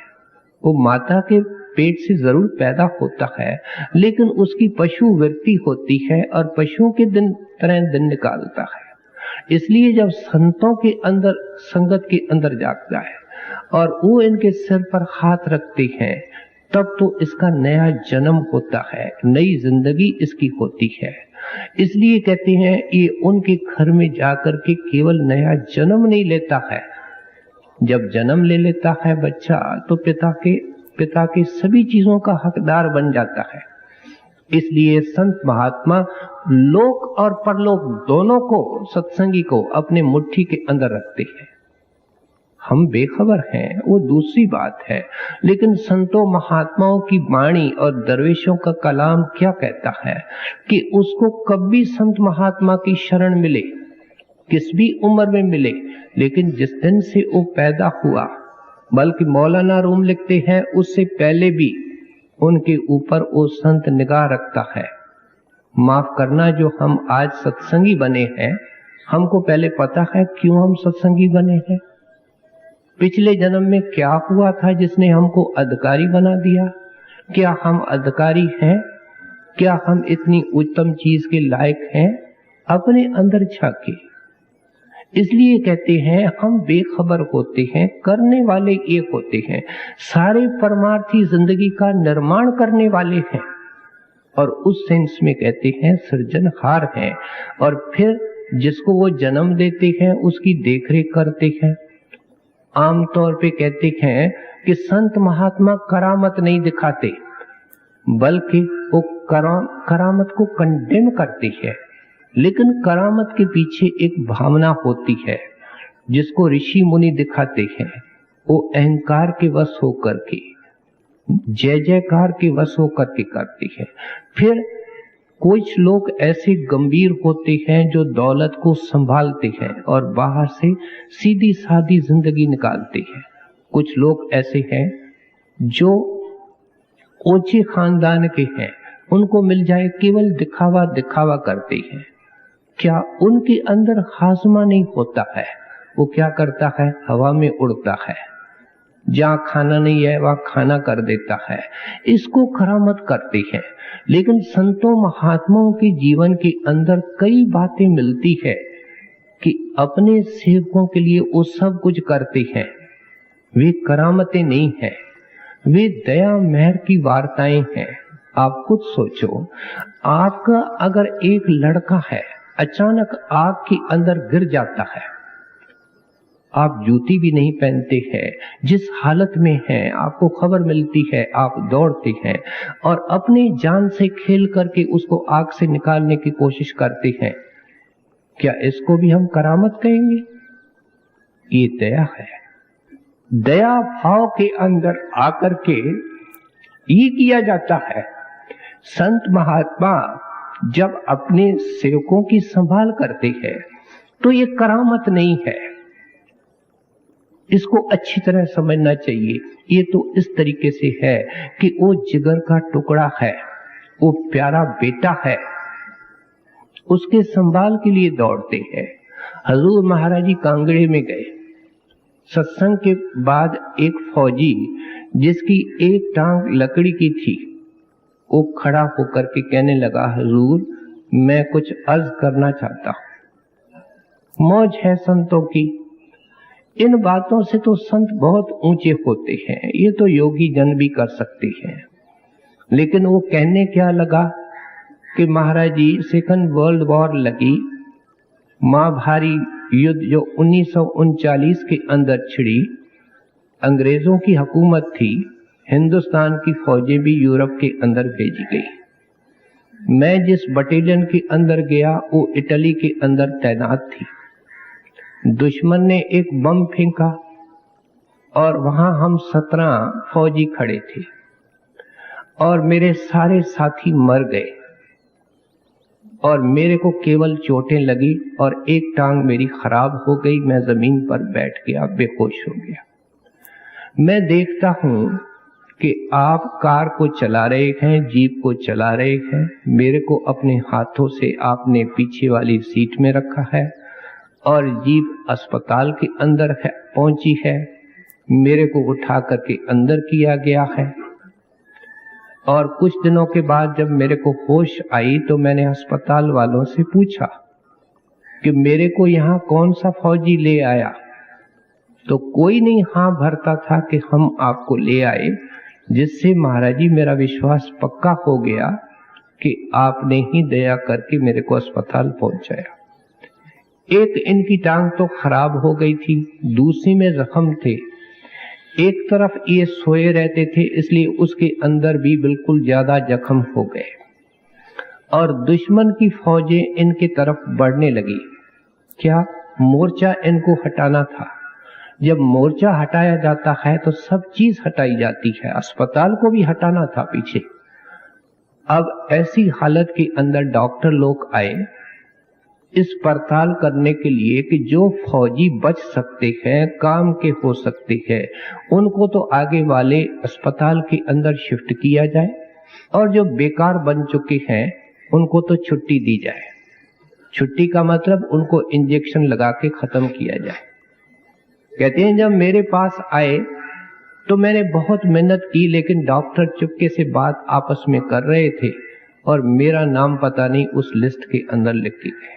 वो माता के पेट से जरूर पैदा होता है, लेकिन उसकी पशु वृत्ति होती है और पशुओं के तरह दिन निकालता है। इसलिए जब संतों के अंदर, संगत के अंदर जागता है और वो इनके सिर पर हाथ रखते हैं, तब तो इसका नया जन्म होता है, नई जिंदगी इसकी होती है। इसलिए कहते हैं ये उनके घर में जाकर के केवल नया जन्म नहीं लेता है। जब जन्म ले लेता है बच्चा तो पिता के सभी चीजों का हकदार बन जाता है। इसलिए संत महात्मा लोक और परलोक दोनों को, सत्संगी को अपने मुट्ठी के अंदर रखते हैं। हम बेखबर हैं वो दूसरी बात है, लेकिन संतों महात्माओं की वाणी और दरवेशों का कलाम क्या कहता है कि उसको कभी संत महात्मा की शरण मिले, किस भी उम्र में मिले, लेकिन जिस दिन से वो पैदा हुआ, बल्कि मौलाना रूम लिखते हैं उससे पहले भी उनके ऊपर वो संत निगाह रखता है। माफ करना, जो हम आज सत्संगी बने हैं, हमको पहले पता है क्यों हम सत्संगी बने हैं? पिछले जन्म में क्या हुआ था जिसने हमको अधिकारी बना दिया? क्या हम अधिकारी हैं? क्या हम इतनी उत्तम चीज के लायक हैं? अपने अंदर झांके। इसलिए कहते हैं हम बेखबर होते हैं, करने वाले एक होते हैं। सारे परमार्थी जिंदगी का निर्माण करने वाले हैं और उस सेंस में कहते हैं सृजनहार हैं। और फिर जिसको वो जन्म देते हैं उसकी देखरेख करते हैं। आमतौर पे कहते हैं कि संत महात्मा करामत नहीं दिखाते, बल्कि वो करामत को कंडेम करते हैं। लेकिन करामत के पीछे एक भावना होती है जिसको ऋषि मुनि दिखाते हैं। वो अहंकार के वश होकर के, जय जयकार के वश होकर के करते हैं। फिर कुछ लोग ऐसे गंभीर होते हैं जो दौलत को संभालते हैं और बाहर से सीधी सादी जिंदगी निकालते हैं। कुछ लोग ऐसे हैं जो ऊंचे खानदान के हैं, उनको मिल जाए केवल दिखावा दिखावा करते हैं। क्या उनके अंदर हाजमा नहीं होता है? वो क्या करता है? हवा में उड़ता है। जहां खाना नहीं है वहां खाना कर देता है। इसको करामत करते हैं। लेकिन संतों महात्माओं के जीवन के अंदर कई बातें मिलती है कि अपने सेवकों के लिए वो सब कुछ करते हैं। वे करामतें नहीं हैं, वे दया मेहर की वार्ताएं हैं। आप खुद सोचो, आपका अगर एक लड़का है अचानक आग के अंदर गिर जाता है, आप जूती भी नहीं पहनते हैं, जिस हालत में हैं आपको खबर मिलती है, आप दौड़ते हैं और अपनी जान से खेल करके उसको आग से निकालने की कोशिश करते हैं। क्या इसको भी हम करामत कहेंगे? ये दया है। दया भाव के अंदर आकर के ये किया जाता है। संत महात्मा जब अपने सेवकों की संभाल करते हैं तो ये करामत नहीं है, इसको अच्छी तरह समझना चाहिए। ये तो इस तरीके से है कि वो जिगर का टुकड़ा है, वो प्यारा बेटा है, उसके संभाल के लिए दौड़ते हैं। हजूर महाराज जी कांगड़े में गए। सत्संग के बाद एक फौजी जिसकी एक टांग लकड़ी की थी, वो खड़ा होकर के कहने लगा, हजूर मैं कुछ अर्ज करना चाहता हूं। मौज है संतों की। इन बातों से तो संत बहुत ऊंचे होते हैं, ये तो योगी जन भी कर सकते हैं। लेकिन वो कहने क्या लगा कि महाराज जी सेकंड वर्ल्ड वॉर लगी, मां भारी युद्ध जो 1939 के अंदर छिड़ी, अंग्रेजों की हुकूमत थी, हिंदुस्तान की फौजें भी यूरोप के अंदर भेजी गई। मैं जिस बटालियन के अंदर गया वो इटली के अंदर तैनात थी। दुश्मन ने एक बम फेंका और वहां हम 17 फौजी खड़े थे और मेरे सारे साथी मर गए और मेरे को केवल चोटें लगी और एक टांग मेरी खराब हो गई। मैं जमीन पर बैठ गया, बेहोश हो गया। मैं देखता हूं कि आप कार को चला रहे हैं, जीप को चला रहे हैं, मेरे को अपने हाथों से आपने पीछे वाली सीट में रखा है और जीप अस्पताल के अंदर है, पहुंची है, मेरे को उठा करके अंदर किया गया है। और कुछ दिनों के बाद जब मेरे को होश आई तो मैंने अस्पताल वालों से पूछा कि मेरे को यहाँ कौन सा फौजी ले आया, तो कोई नहीं हाँ भरता था कि हम आपको ले आए, जिससे महाराज जी मेरा विश्वास पक्का हो गया कि आपने ही दया करके मेरे को अस्पताल पहुंचाया। एक इनकी टांग तो खराब हो गई थी, दूसरी में जख्म थे, एक तरफ ये सोए रहते थे इसलिए उसके अंदर भी बिल्कुल ज्यादा जख्म हो गए और दुश्मन की फौजें इनके तरफ बढ़ने लगी। क्या मोर्चा इनको हटाना था। जब मोर्चा हटाया जाता है तो सब चीज हटाई जाती है, अस्पताल को भी हटाना था पीछे। अब ऐसी हालत के अंदर डॉक्टर लोग आए इस पड़ताल करने के लिए कि जो फौजी बच सकते हैं, काम के हो सकते हैं, उनको तो आगे वाले अस्पताल के अंदर शिफ्ट किया जाए और जो बेकार बन चुके हैं उनको तो छुट्टी दी जाए। छुट्टी का मतलब उनको इंजेक्शन लगा के खत्म किया जाए। कहते हैं जब मेरे पास आए तो मैंने बहुत मेहनत की, लेकिन डॉक्टर चुपके से बात आपस में कर रहे थे और मेरा नाम पता नहीं उस लिस्ट के अंदर लिख के गए।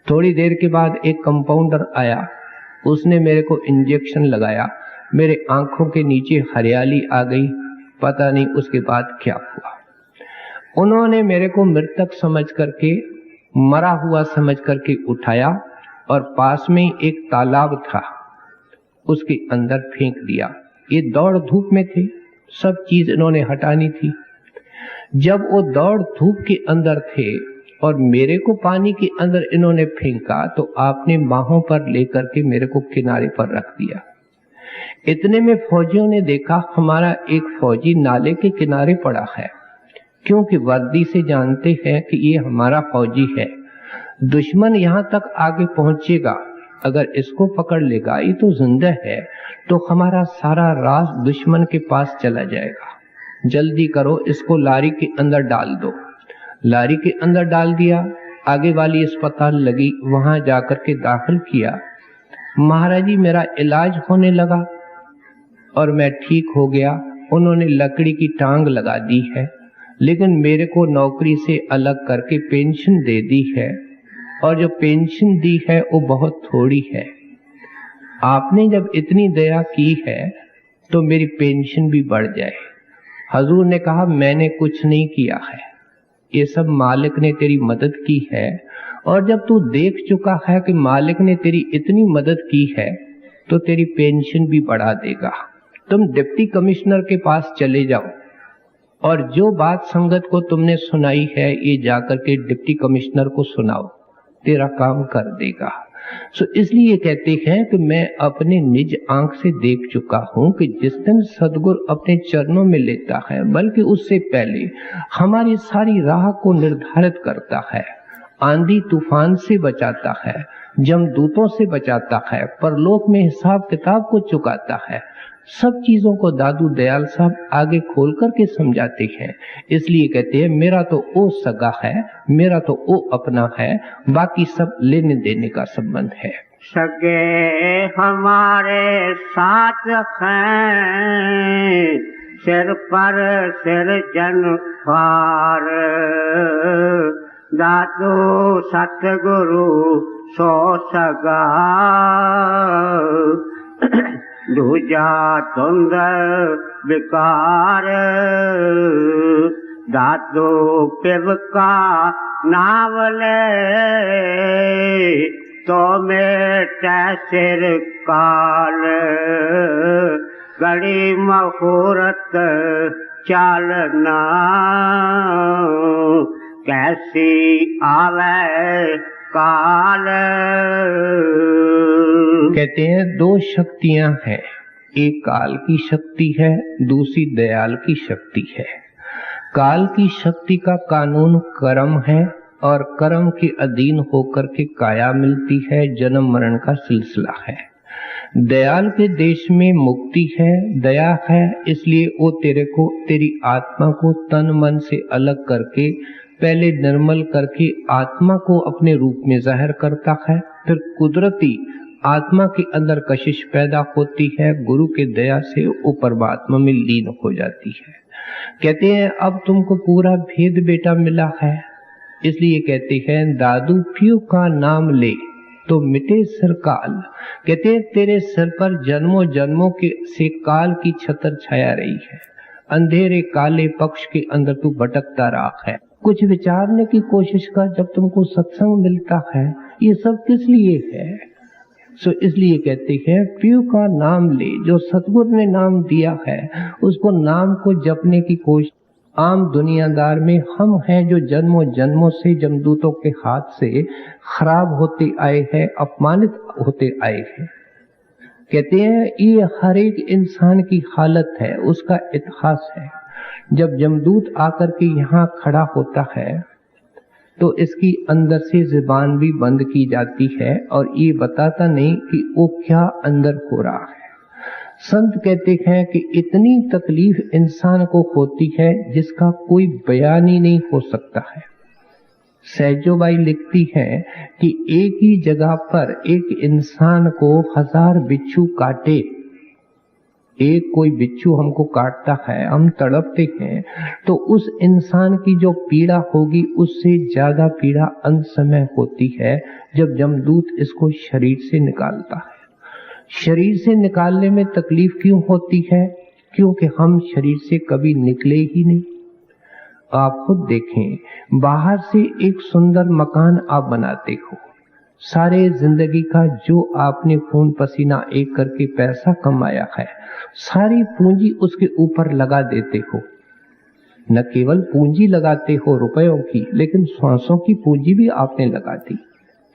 थोड़ी देर के बाद एक कंपाउंडर आया, उसने मेरे को इंजेक्शन लगाया, मेरे आंखों के नीचे हरियाली आ गई, पता नहीं उसके बाद क्या हुआ। उन्होंने मेरे को मृतक समझ करके, मरा हुआ समझ करके उठाया और पास में एक तालाब था उसके अंदर फेंक दिया। ये दौड़ धूप में थे, सब चीज इन्होंने हटानी थी। जब वो दौड़ धूप के अंदर थे और मेरे को पानी के अंदर इन्होंने फेंका तो आपने बाहों पर लेकर के मेरे को किनारे पर रख दिया। इतने में फौजियों ने देखा हमारा एक फौजी नाले के किनारे पड़ा है, क्योंकि वर्दी से जानते हैं कि ये हमारा फौजी है। दुश्मन यहाँ तक आगे पहुंचेगा, अगर इसको पकड़ लेगा, ये तो जिंदा है, तो हमारा सारा राज दुश्मन के पास चला जाएगा। जल्दी करो, इसको लारी के अंदर डाल दो। लारी के अंदर डाल दिया, आगे वाली अस्पताल लगी, वहां जाकर के दाखिल किया। महाराज जी मेरा इलाज होने लगा और मैं ठीक हो गया। उन्होंने लकड़ी की टांग लगा दी है, लेकिन मेरे को नौकरी से अलग करके पेंशन दे दी है और जो पेंशन दी है वो बहुत थोड़ी है। आपने जब इतनी दया की है तो मेरी पेंशन भी बढ़ जाए। हजूर ने कहा मैंने कुछ नहीं किया है, ये सब मालिक ने तेरी मदद की है, और जब तू देख चुका है कि मालिक ने तेरी इतनी मदद की है तो तेरी पेंशन भी बढ़ा देगा। तुम डिप्टी कमिश्नर के पास चले जाओ और जो बात संगत को तुमने सुनाई है ये जाकर के डिप्टी कमिश्नर को सुनाओ, तेरा काम कर देगा। सो इसलिए कहते हैं कि मैं अपने निज आंख से देख चुका हूं कि जिस दिन सदगुरु अपने चरणों में लेता है, बल्कि उससे पहले हमारी सारी राह को निर्धारित करता है आंधी तूफान से बचाता है, जमदूतों से बचाता है, परलोक में हिसाब किताब को चुकाता है। सब चीजों को दादू दयाल साहब आगे खोल करके समझाते हैं। इसलिए कहते हैं मेरा तो वो सगा है, मेरा तो वो अपना है, बाकी सब लेने देने का संबंध है। सगे हमारे साथ हैं, सिर पर सिर जनहार, दादू सतगुरु सो सगा, दूजा धुंध विकार, दादू पिव का नाम ले, तो मेटे सिर काल, घड़ी मुहूर्त चालना, कैसी आवे काल। कहते हैं दो शक्तियां हैं, एक काल की शक्ति है, दूसरी दयाल की शक्ति है। काल की शक्ति का कानून कर्म है और कर्म के अधीन होकर के काया मिलती है, जन्म मरण का सिलसिला है। दयाल के देश में मुक्ति है, दया है, इसलिए वो तेरे को, तेरी आत्मा को तन मन से अलग करके पहले निर्मल करके आत्मा को अपने रूप में जाहिर करता है, फिर कुदरती आत्मा के अंदर कशिश पैदा होती है, गुरु के दया से वो परमात्मा में लीन हो जाती है। कहते हैं अब तुमको पूरा भेद बेटा मिला है, इसलिए कहते हैं दादू पियो का नाम ले तो मिटे सिर काल। कहते हैं तेरे सिर पर जन्मों जन्मों के से काल की छतर छाया रही है, अंधेरे काले पक्ष के अंदर तू भटकता रहा है। कुछ विचारने की कोशिश कर, जब तुमको सत्संग मिलता है ये सब किस लिए है? सो इसलिए कहते हैं पियो का नाम ले, जो सतगुरु ने नाम दिया है उसको नाम को जपने की कोशिश। आम दुनियादार में हम हैं जो जन्मों जन्मों से जमदूतों के हाथ से खराब होते आए हैं, अपमानित होते आए हैं। कहते हैं ये हर एक इंसान की हालत है, उसका इतिहास है। जब जमदूत आकर के यहाँ खड़ा होता है तो इसकी अंदर से जुबान भी बंद की जाती है और ये बताता नहीं कि वो क्या अंदर हो रहा है। संत कहते हैं कि इतनी तकलीफ इंसान को होती है जिसका कोई बयान ही नहीं हो सकता है। सहजोबाई लिखती है कि एक ही जगह पर एक इंसान को 1000 बिच्छू काटे, एक कोई बिच्छू हमको काटता है, हम तड़पते हैं, तो उस इंसान की जो पीड़ा होगी उससे ज्यादा पीड़ा अंत समय होती है जब जमदूत इसको शरीर से निकालता है। शरीर से निकालने में तकलीफ क्यों होती है? क्योंकि हम शरीर से कभी निकले ही नहीं। आप खुद देखें, बाहर से एक सुंदर मकान आप बनाते हो, सारे जिंदगी का जो आपने खून पसीना एक करके पैसा कमाया है, सारी पूंजी उसके ऊपर लगा देते हो। न केवल पूंजी लगाते हो रुपयों की, लेकिन श्वासों की पूंजी भी आपने लगा दी,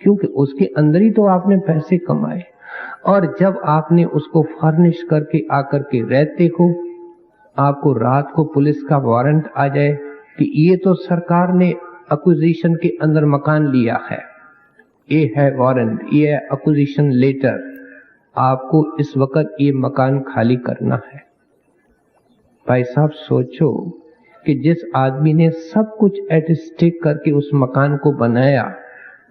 क्योंकि उसके अंदर ही तो आपने पैसे कमाए। और जब आपने उसको फर्निश करके आकर के रहते हो, आपको रात को पुलिस का वारंट आ जाए कि ये तो सरकार ने एक्विजिशन के अंदर मकान लिया है, ये है वारंट, ये है एक्विजिशन लेटर, आपको इस वक्त ये मकान खाली करना है। भाई साहब सोचो कि जिस आदमी ने सब कुछ एट स्टेक करके उस मकान को बनाया,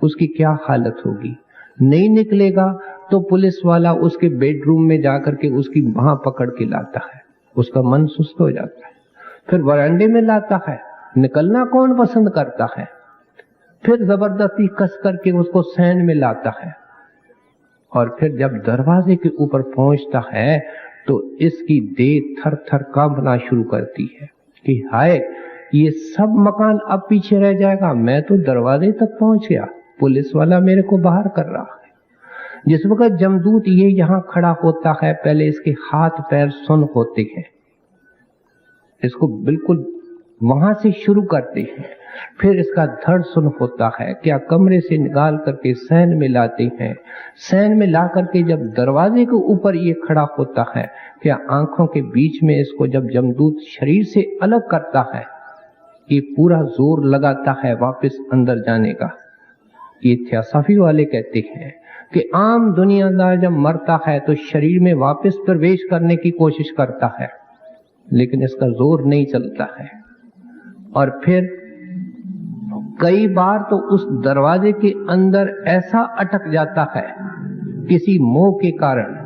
उसकी क्या हालत होगी। नहीं निकलेगा तो पुलिस वाला उसके बेडरूम में जाकर के उसकी बांह पकड़ के लाता है, उसका मन सुस्त हो जाता है। फिर वरांडे में लाता है, निकलना कौन पसंद करता है। फिर जबरदस्ती कस करके उसको सैन में लाता है, और फिर जब दरवाजे के ऊपर पहुंचता है तो इसकी देह थर थर कांपना शुरू करती है कि हाय, ये सब मकान अब पीछे रह जाएगा, मैं तो दरवाजे तक पहुंच गया, पुलिस वाला मेरे को बाहर कर रहा है। जिस वक्त जमदूत ये यहाँ खड़ा होता है, पहले इसके हाथ पैर सुन्न होते हैं, इसको बिल्कुल वहां से शुरू करते हैं, फिर इसका धड़ सुन्न होता है, क्या कमरे से निकाल करके सैन में लाते हैं, सैन में ला करके जब दरवाजे के ऊपर ये खड़ा होता है, क्या आंखों के बीच में इसको जब जमदूत शरीर से अलग करता है, ये पूरा जोर लगाता है वापस अंदर जाने का, ये थियोसॉफी वाले कहते हैं कि आम दुनियादार जब मरता है तो शरीर में वापस प्रवेश करने की कोशिश करता है, लेकिन इसका जोर नहीं चलता है, और फिर कई बार तो उस दरवाजे के अंदर ऐसा अटक जाता है किसी मोह के कारण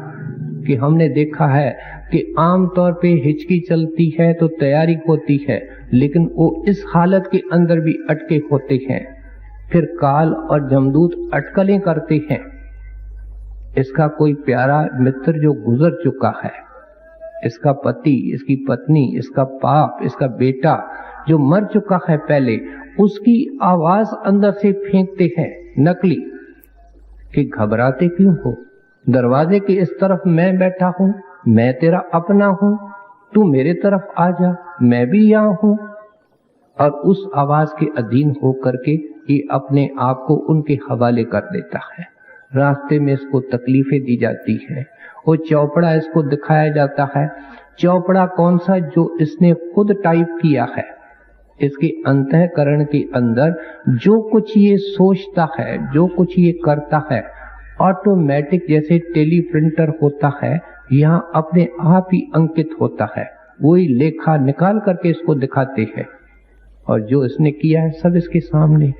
कि हमने देखा है कि आमतौर पे हिचकी चलती है तो तैयारी होती है, लेकिन वो इस हालत के अंदर भी अटके होते हैं। फिर काल और जमदूत अटकलें करते हैं। इसका कोई प्यारा मित्र जो गुजर चुका है, इसका पति, इसकी पत्नी, इसका बाप, इसका बेटा जो मर चुका है पहले, उसकी आवाज अंदर से फेंकते हैं नकली कि घबराते क्यों हो, दरवाजे के इस तरफ मैं बैठा हूं, मैं तेरा अपना हूं, तू मेरे तरफ आ जा, मैं भी यहां हूं। और उस आवाज के अधीन होकर के ये अपने आप को उनके हवाले कर देता है। रास्ते में इसको तकलीफें दी जाती है, वो चौपड़ा इसको दिखाया जाता है। चौपड़ा कौन सा? जो इसने खुद टाइप किया है। इसके अंतःकरण के अंदर जो कुछ ये सोचता है, जो कुछ ये करता है, ऑटोमेटिक जैसे टेलीप्रिंटर होता है, यहाँ अपने आप ही अंकित होता है। वही लेखा निकाल करके इसको दिखाते हैं, और जो इसने किया है सब इसके सामने।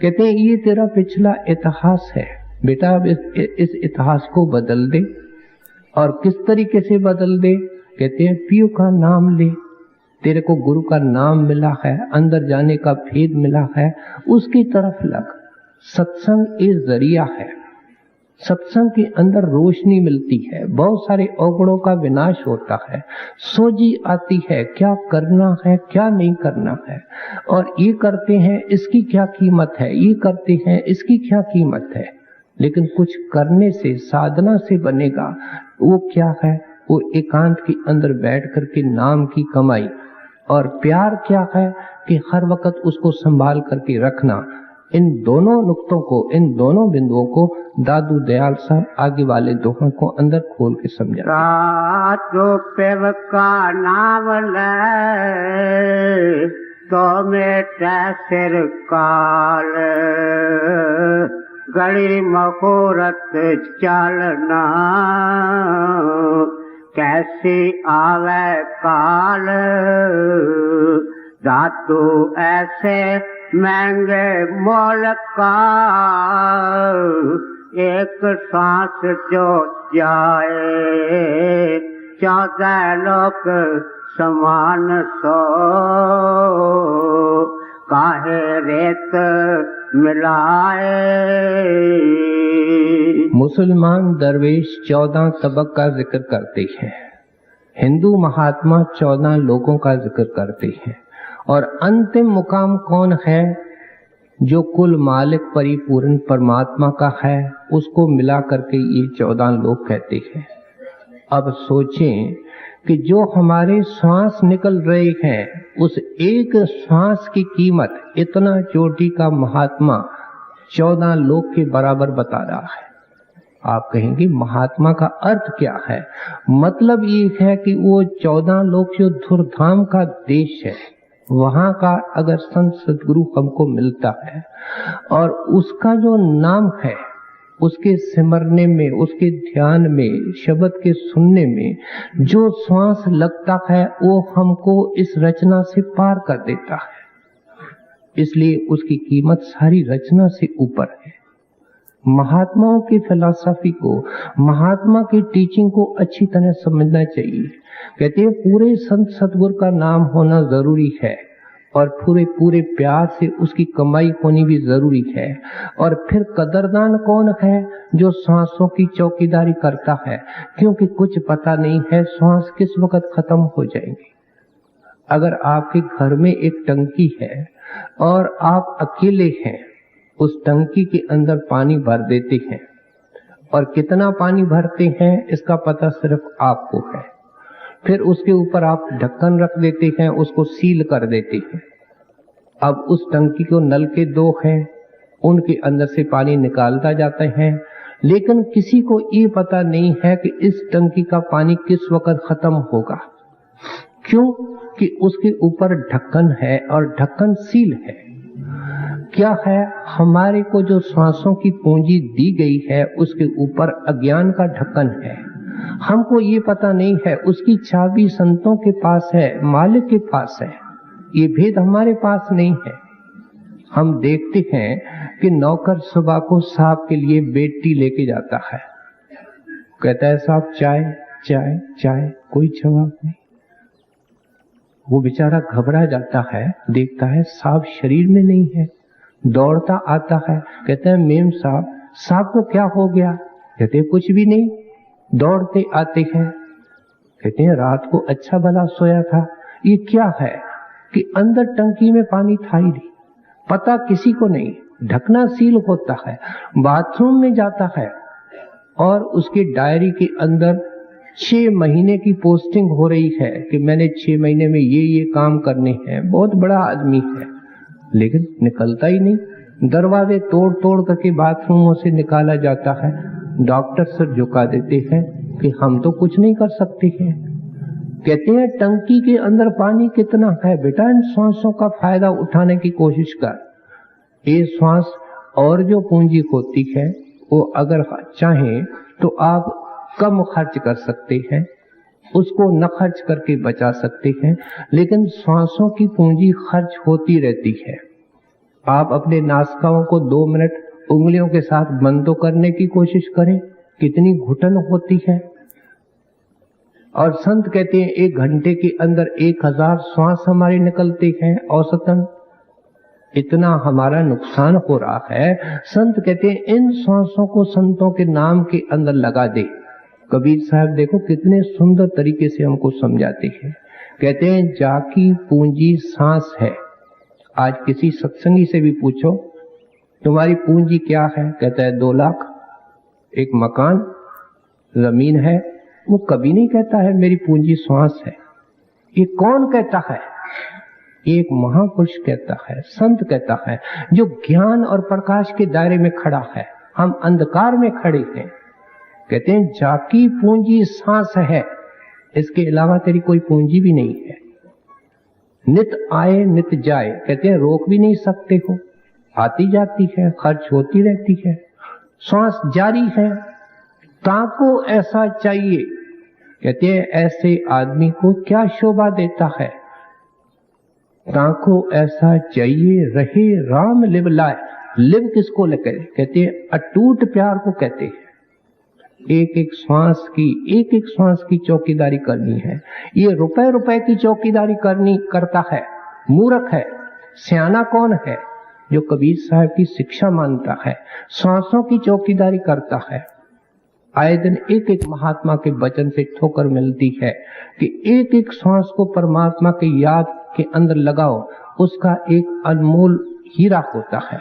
कहते हैं ये तेरा पिछला इतिहास है बेटा, अब इस इतिहास को बदल दे। और किस तरीके से बदल दे? कहते हैं पियो का नाम ले, तेरे को गुरु का नाम मिला है, अंदर जाने का भेद मिला है, उसकी तरफ लग। सत्संग एक जरिया है, सत्संग के अंदर रोशनी मिलती है, बहुत सारे अवगुणों का विनाश होता है, सोझी आती है क्या करना है क्या नहीं करना है, और ये करते हैं इसकी क्या कीमत है, ये करते हैं इसकी क्या कीमत है। लेकिन कुछ करने से, साधना से बनेगा वो क्या है? वो एकांत के अंदर बैठ करके नाम की कमाई। और प्यार क्या है? कि हर वक्त उसको संभाल करके रखना। इन दोनों नुक्तों को, इन दोनों बिंदुओं को दादू दयाल साहब आगे वाले दोहों को अंदर खोल के समझा। रातो पेव का नाम ले तो मेटा सिर काल, गड़ी मुहूर्त चलना कैसी आवे काल, धातु ऐसे महंगे मोल का, एक सांस जो जाए 14 लोक समान सो, काहे रेत मिलाए। मुसलमान दरवेश 14 तबक का जिक्र करते हैं, हिंदू महात्मा 14 लोगों का जिक्र करते हैं, और अंतिम मुकाम कौन है? जो कुल मालिक परिपूर्ण परमात्मा का है, उसको मिला करके ये 14 लोग कहते हैं। अब सोचें कि जो हमारे श्वास निकल रहे हैं, उस एक श्वास की कीमत इतना चोटी का महात्मा 14 लोग के बराबर बता रहा है। आप कहेंगे महात्मा का अर्थ क्या है? मतलब ये है कि वो 14 लोग जो धुरधाम का देश है, वहां का अगर संत सदगुरु हमको मिलता है और उसका जो नाम है, उसके सिमरने में, उसके ध्यान में, शब्द के सुनने में जो श्वास लगता है, वो हमको इस रचना से पार कर देता है। इसलिए उसकी कीमत सारी रचना से ऊपर है। महात्माओं की फिलॉसफी को, महात्मा की टीचिंग को अच्छी तरह समझना चाहिए। कहते हैं पूरे संत सतगुरु का नाम होना जरूरी है, और पूरे प्यार से उसकी कमाई होनी भी जरूरी है। और फिर कदरदान कौन है? जो सांसों की चौकीदारी करता है, क्योंकि कुछ पता नहीं है सांस किस वक्त खत्म हो जाएंगी। अगर आपके घर में एक टंकी है और आप अकेले हैं, उस टंकी के अंदर पानी भर देते हैं, और कितना पानी भरते हैं इसका पता सिर्फ आपको है। फिर उसके ऊपर आप ढक्कन रख देते हैं, उसको सील कर देते हैं। अब उस टंकी को नल के 2 हैं, उनके अंदर से पानी निकालता जाते हैं, लेकिन किसी को ये पता नहीं है कि इस टंकी का पानी किस वक्त खत्म होगा। क्यों? कि उसके ऊपर ढक्कन है और ढक्कन सील है। क्या है, हमारे को जो श्वासों की पूंजी दी गई है उसके ऊपर अज्ञान का ढक्कन है। हमको ये पता नहीं है, उसकी चाबी संतों के पास है, मालिक के पास है, ये भेद हमारे पास नहीं है। हम देखते हैं कि नौकर सुबह को साहब के लिए बेटी लेके जाता है, कहता है साहब चाय चाय चाय, कोई जवाब नहीं। वो बेचारा घबरा जाता है, देखता है साहब शरीर में नहीं है, दौड़ता आता है, कहता है मेम साहब, साहब को क्या हो गया? कहते हैं कुछ भी नहीं। दौड़ते आते हैं, कहते हैं रात को अच्छा भला सोया था, ये क्या है कि अंदर टंकी में पानी था ही नहीं, पता किसी को नहीं, ढकना सील होता है। बाथरूम में जाता है और उसके डायरी के अंदर 6 महीने की पोस्टिंग हो रही है कि मैंने 6 महीने में ये काम करने हैं, बहुत बड़ा आदमी है, लेकिन निकलता ही नहीं। दरवाजे तोड़ तोड़ करके बाथरूमों से निकाला जाता है। डॉक्टर सर झुका देते हैं कि हम तो कुछ नहीं कर सकते हैं। कहते हैं टंकी के अंदर पानी कितना है बेटा, इन श्वासों का फायदा उठाने की कोशिश कर। ये श्वास और जो पूंजी होती है वो अगर चाहें तो आप कम खर्च कर सकते हैं, उसको न खर्च करके बचा सकते हैं, लेकिन श्वासों की पूंजी खर्च होती रहती है। आप अपने नासिकाओं को 2 मिनट उंगलियों के साथ बंद तो करने की कोशिश करें, कितनी घुटन होती है। और संत कहते हैं 1 घंटे के अंदर 1000 श्वास हमारे निकलते हैं औसतन। इतना हमारा नुकसान हो रहा है। संत कहते हैं इन श्वासों को संतों के नाम के अंदर लगा दे। कबीर साहब देखो कितने सुंदर तरीके से हमको समझाते हैं। कहते हैं जाकी पूंजी सांस है। आज किसी सत्संगी से भी पूछो तुम्हारी पूंजी क्या है, कहता है 2 लाख, एक मकान, जमीन है। वो कभी नहीं कहता है मेरी पूंजी श्वास है। ये कौन कहता है? एक महापुरुष कहता है, संत कहता है, जो ज्ञान और प्रकाश के दायरे में खड़ा है। हम अंधकार में खड़े हैं। कहते हैं जाकी पूंजी सांस है, इसके अलावा तेरी कोई पूंजी भी नहीं है। नित आए नित जाए, कहते हैं रोक भी नहीं सकते हो, आती जाती है, खर्च होती रहती है, श्वास जारी है। ताको ऐसा चाहिए, कहते हैं ऐसे आदमी को क्या शोभा देता है। ताको ऐसा चाहिए रहे राम लिव लाए। लिव किसको लगे? कहते हैं अटूट प्यार को कहते हैं। एक एक श्वास की चौकीदारी करनी है। ये रुपए की चौकीदारी करता है मूर्ख है। सियाना कौन है? जो कबीर साहब की शिक्षा मानता है, श्वासों की चौकीदारी करता है। आए दिन एक एक महात्मा के वचन से ठोकर मिलती है कि एक एक श्वास को परमात्मा की याद के अंदर लगाओ, उसका एक अनमोल हीरा होता है।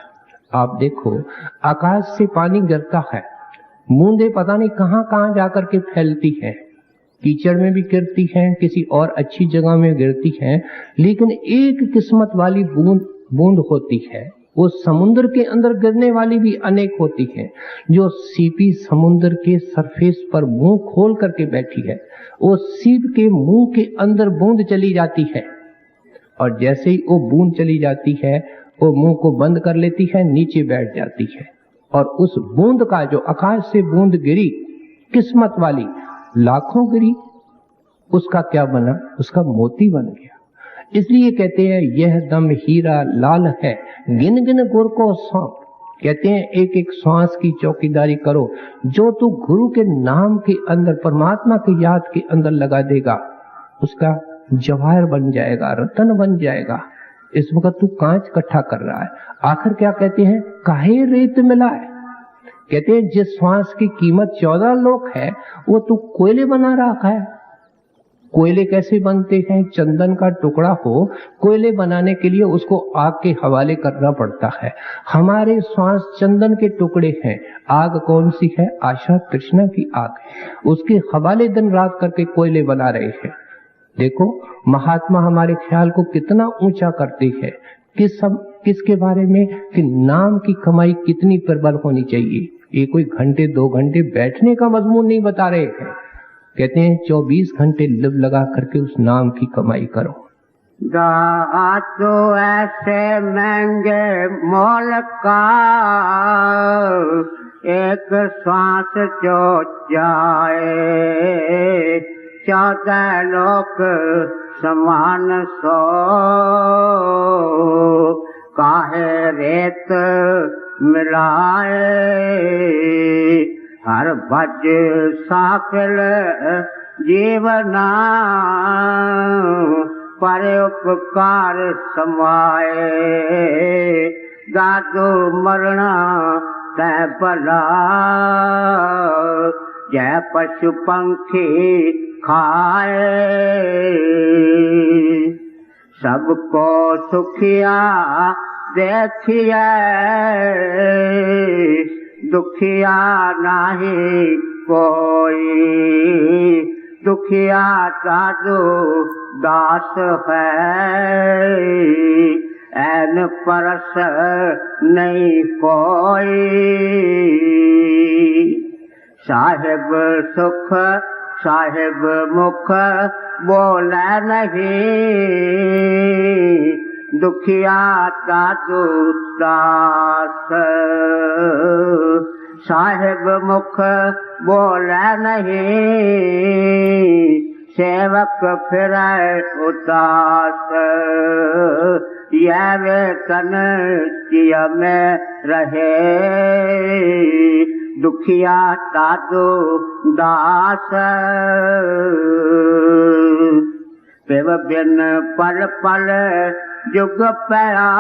आप देखो आकाश से पानी गिरता है, बूंदे पता नहीं कहां कहां जाकर के फैलती है, कीचड़ में भी गिरती है, किसी और अच्छी जगह में गिरती है, लेकिन एक किस्मत वाली बूंद होती है। वो समुद्र के अंदर गिरने वाली भी अनेक होती है। जो सीपी समुद्र के सरफेस पर मुंह खोल करके बैठी है, वो सीप के मुंह के अंदर बूंद चली जाती है, और जैसे ही वो बूंद चली जाती है वो मुंह को बंद कर लेती है, नीचे बैठ जाती है। और उस बूंद का जो आकाश से बूंद गिरी किस्मत वाली, लाखों गिरी, उसका क्या बना? उसका मोती बन गया। इसलिए कहते हैं यह दम हीरा लाल है, गिन गिन गुर को सौंप। कहते हैं एक एक श्वास की चौकीदारी करो। जो तू गुरु के नाम के अंदर, परमात्मा की याद के अंदर लगा देगा, उसका जवाहर बन जाएगा, रतन बन जाएगा। इस वक्त तू कांच इकट्ठा कर रहा है। आखिर क्या कहते हैं? काहे रेत मिलाए। कहते हैं जिस श्वास की कीमत 14 लाख है, वो तू कोयले बना रखा है। कोयले कैसे बनते हैं? चंदन का टुकड़ा हो, कोयले बनाने के लिए उसको आग के हवाले करना पड़ता है। हमारे श्वास चंदन के टुकड़े हैं। आग कौन सी है? आशा कृष्णा की आग है। उसके हवाले दिन रात करके कोयले बना रहे हैं। देखो महात्मा हमारे ख्याल को कितना ऊंचा करते हैं। किसके बारे में? कि नाम की कमाई कितनी प्रबल होनी चाहिए। ये कोई घंटे 2 घंटे बैठने का मजमून नहीं बता रहे हैं। कहते हैं 24 घंटे लिव लगा करके उस नाम की कमाई करो। धातु ऐसे महंगे मोल का, एक श्वास जो जाए 14 लोक समान सो। काहे रेत मिलाए हर भज साफल जीवना, पर उपकार समाए दादू मरना तै भला। जय पशु पंखी खाए सबको सुखिया देखिए, दुखिया नहीं कोई। दुखिया दादू दास है, ऐन परस नहीं कोई। साहिब सुख साहिब मुख बोले नहीं, दुखिया दादू दास। साहिब मुख बोले नहीं, सेवक फिरे उदास। यह वेतन किया में रहे, दुखिया दादू दास। पिव बिन पल पल जुग पया,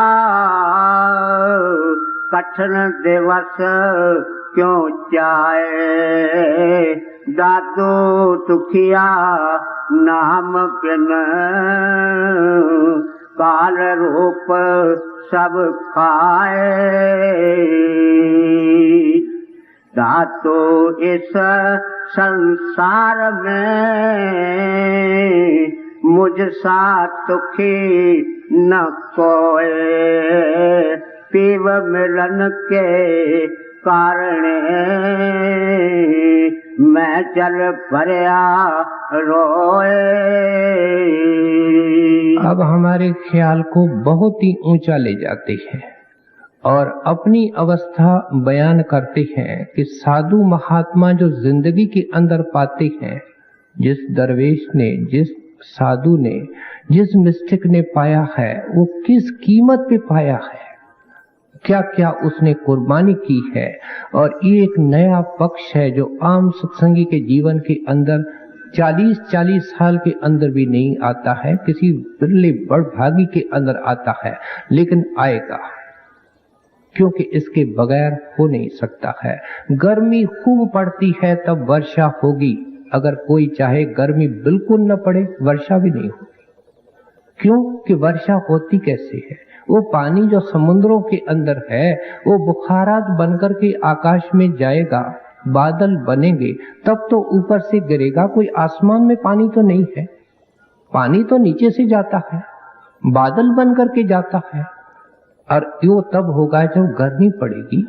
कठिन दिवस क्यों चाहे। दादू दुखिया नाम बिन, काल रूप सब खाए। दादू इस संसार में, मुझ सा दुखी न कोई। पीव मिलन के कारण मैं जल भरया रोए। अब हमारे ख्याल को बहुत ही ऊंचा ले जाते हैं और अपनी अवस्था बयान करते हैं कि साधु महात्मा जो जिंदगी के अंदर पाते हैं, जिस दरवेश ने, जिस साधु ने, जिस मिस्टिक ने पाया है, वो किस कीमत पे पाया है, क्या क्या उसने कुर्बानी की है। और ये एक नया पक्ष है जो आम सत्संगी के जीवन के अंदर 40-40 साल के अंदर भी नहीं आता है, किसी बिरले बड़भागी के अंदर आता है, लेकिन आएगा, क्योंकि इसके बगैर हो नहीं सकता है। गर्मी खूब पड़ती है तब वर्षा होगी, अगर कोई चाहे गर्मी बिल्कुल न पड़े वर्षा भी नहीं होगी। क्यों कि वर्षा होती कैसे है? वो पानी जो समुद्रों के अंदर है वो बुखारात बनकर के आकाश में जाएगा, बादल बनेंगे, तब तो ऊपर से गिरेगा। कोई आसमान में पानी तो नहीं है, पानी तो नीचे से जाता है, बादल बनकर के जाता है, और यो तब होगा जब गर्मी पड़ेगी।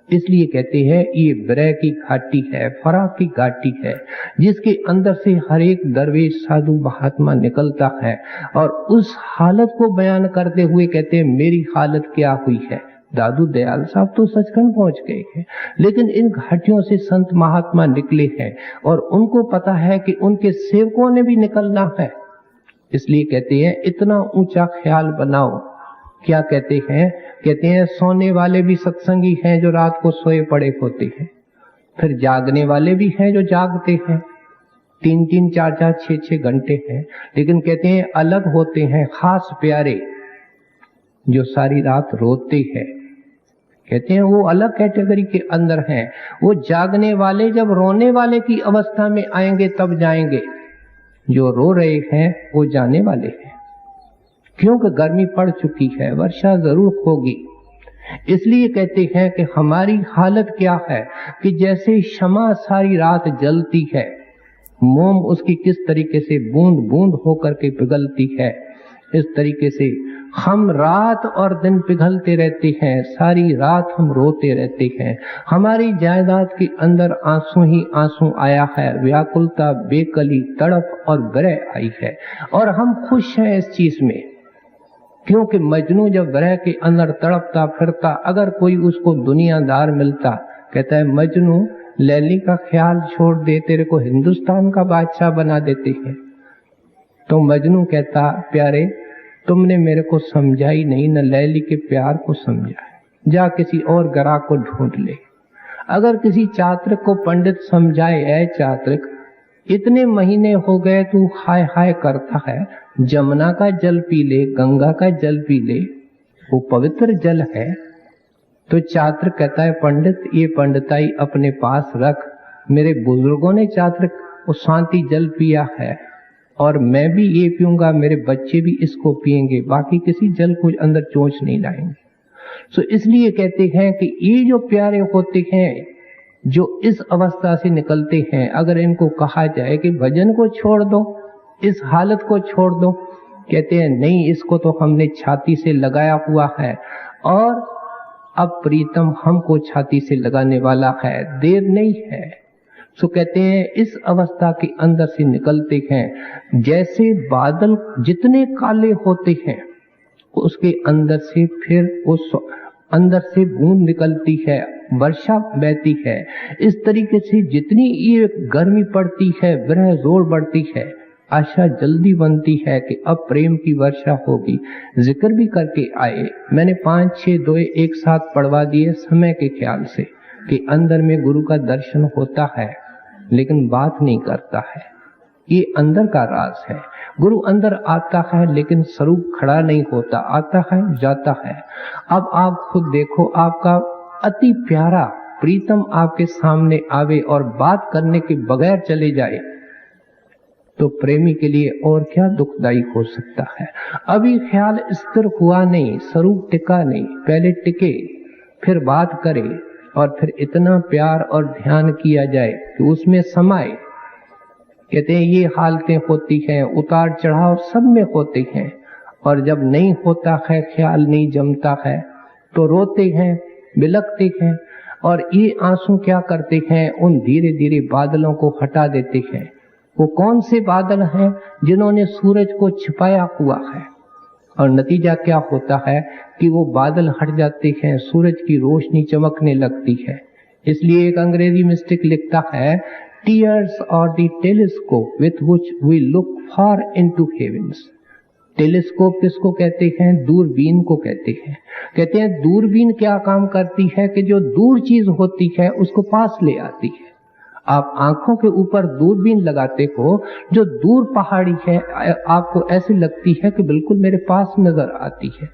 इसलिए कहते हैं ये विरह की घाटी है, फरा की घाटी है, जिसके अंदर से हर एक दरवेश साधु महात्मा निकलता है और उस हालत को बयान करते हुए कहते हैं मेरी हालत क्या हुई है। दादू दयाल साहब तो सचखंड पहुंच गए हैं, लेकिन इन घाटियों से संत महात्मा निकले हैं और उनको पता है कि उनके सेवकों ने भी निकलना है। इसलिए कहते हैं इतना ऊंचा ख्याल बनाओ। क्या कहते हैं? कहते हैं सोने वाले भी सत्संगी हैं जो रात को सोए पड़े होते हैं, फिर जागने वाले भी हैं जो जागते हैं, 3-3, 4-4, 6-6 घंटे हैं, लेकिन कहते हैं अलग होते हैं खास प्यारे जो सारी रात रोते हैं। कहते हैं वो अलग कैटेगरी के अंदर हैं। वो जागने वाले जब रोने वाले की अवस्था में आएंगे तब जाएंगे, जो रो रहे हैं वो जाने वाले हैं, क्योंकि गर्मी पड़ चुकी है, वर्षा जरूर होगी। इसलिए कहते हैं कि हमारी हालत क्या है कि जैसे शमा सारी रात जलती है, मोम उसकी किस तरीके से बूंद बूंद होकर के पिघलती है, इस तरीके से हम रात और दिन पिघलते रहते हैं, सारी रात हम रोते रहते हैं। हमारी जायदाद के अंदर आंसू ही आंसू आया है, व्याकुलता, बेकली, तड़प और विरह आई है, और हम खुश हैं इस चीज में। क्योंकि मजनू जब विरह के अंदर तड़पता फिरता, अगर कोई उसको दुनियादार मिलता, कहता है मजनू लैली का ख्याल छोड़ दे, तेरे को हिंदुस्तान का बादशाह बना देते हैं। तो मजनू कहता प्यारे तुमने मेरे को समझा ही नहीं, न लैली के प्यार को समझा है, जा किसी और ग्राहक को ढूंढ ले। अगर किसी चात्रिक को पंडित समझाए, ऐ चात्रिक इतने महीने हो गए तू हाय हाय करता है, जमुना का जल पी ले, गंगा का जल पी ले, वो पवित्र जल है। तो छात्र कहता है पंडित ये पंडिताई अपने पास रख, मेरे बुजुर्गों ने छात्र वो शांति जल पिया है और मैं भी ये पीऊंगा, मेरे बच्चे भी इसको पिएंगे, बाकी किसी जल को अंदर चोंच नहीं लाएंगे। तो इसलिए कहते हैं कि ये जो प्यारे होते हैं जो इस अवस्था से निकलते हैं, अगर इनको कहा जाए कि भजन को छोड़ दो, इस हालत को छोड़ दो, कहते हैं नहीं, इसको तो हमने छाती से लगाया हुआ है और अब प्रीतम हमको छाती से लगाने वाला है, देर नहीं है। सो कहते हैं इस अवस्था के अंदर से निकलते हैं, जैसे बादल जितने काले होते हैं उसके अंदर से फिर उस अंदर से बूंद निकलती है, वर्षा बहती है। इस तरीके से जितनी ये गर्मी पड़ती है, विरह जोर बढ़ती है, आशा जल्दी बनती है कि अब प्रेम की वर्षा होगी। जिक्र भी करके आए, मैंने 5-6 दोए एक साथ पढ़वा दिए समय के ख्याल से कि अंदर में गुरु का दर्शन होता है लेकिन बात नहीं करता है, ये अंदर का राज है। गुरु अंदर आता है लेकिन स्वरूप खड़ा नहीं होता, आता है जाता है। अब आप खुद देखो, आपका अति प्यारा प्रीतम आपके सामने आवे और बात करने के बगैर चले जाए तो प्रेमी के लिए और क्या दुखदाई हो सकता है। अभी ख्याल स्थिर हुआ नहीं, स्वरूप टिका नहीं, पहले टिके फिर बात करे और फिर इतना प्यार और ध्यान किया जाए कि उसमें समाए। कहते हैं ये हालतें होती हैं, उतार चढ़ाव सब में होते हैं, और जब नहीं होता है, ख्याल नहीं जमता है तो रोते हैं, बिलखते हैं, और ये आंसू क्या करते हैं, उन धीरे धीरे बादलों को हटा देते हैं। वो कौन से बादल हैं जिन्होंने सूरज को छिपाया हुआ है, और नतीजा क्या होता है कि वो बादल हट जाते हैं, सूरज की रोशनी चमकने लगती है। इसलिए एक अंग्रेजी मिस्टिक लिखता है, tears are the telescope with which we look far into heavens. Telescope किसको कहते हैं? दूरबीन को कहते हैं। कहते हैं दूरबीन क्या काम करती है कि जो दूर चीज होती है उसको पास ले आती है। आप आंखों के ऊपर दूरबीन लगाते हो, जो दूर पहाड़ी है आपको ऐसी लगती है कि बिल्कुल मेरे पास नजर आती है।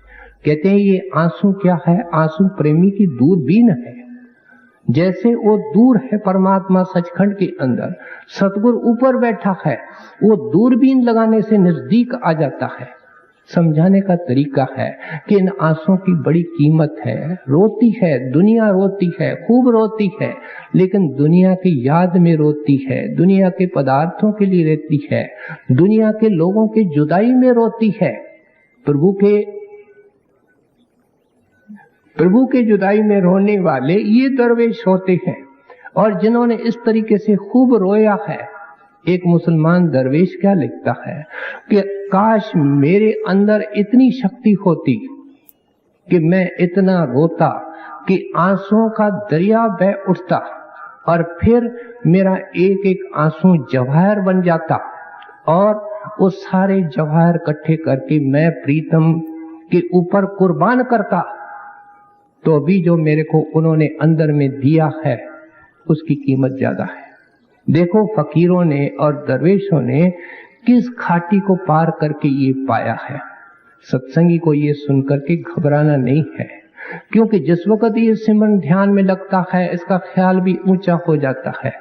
कहते हैं ये आंसू क्या है? आंसू प्रेमी की दूरबीन है। जैसे वो दूर है परमात्मा सचखंड के अंदर, सतगुरु ऊपर बैठा है, वो दूरबीन लगाने से नजदीक आ जाता है। समझाने का तरीका है कि इन आंसुओं की बड़ी कीमत है। रोती है दुनिया, रोती है, खूब रोती है, लेकिन दुनिया की याद में रोती है, दुनिया के पदार्थों के लिए रोती है, दुनिया के लोगों की जुदाई में रोती है। प्रभु के जुदाई में रोने वाले ये दरवेश होते हैं, और जिन्होंने इस तरीके से खूब रोया है। एक मुसलमान दरवेश क्या लिखता है कि काश मेरे अंदर इतनी शक्ति होती कि मैं इतना रोता कि आंसुओं का दरिया बह उठता और फिर मेरा एक एक आंसू जवाहर बन जाता, और वो सारे जवाहर इकट्ठे करके मैं प्रीतम के ऊपर कुर्बान करता, तो भी जो मेरे को उन्होंने अंदर में दिया है उसकी कीमत ज्यादा है। देखो फकीरों ने और दरवेशों ने किस खाटी को पार करके ये पाया है। सत्संगी को ये सुनकर के घबराना नहीं है, क्योंकि जिस वक्त ये सिमरन ध्यान में लगता है इसका ख्याल भी ऊंचा हो जाता है,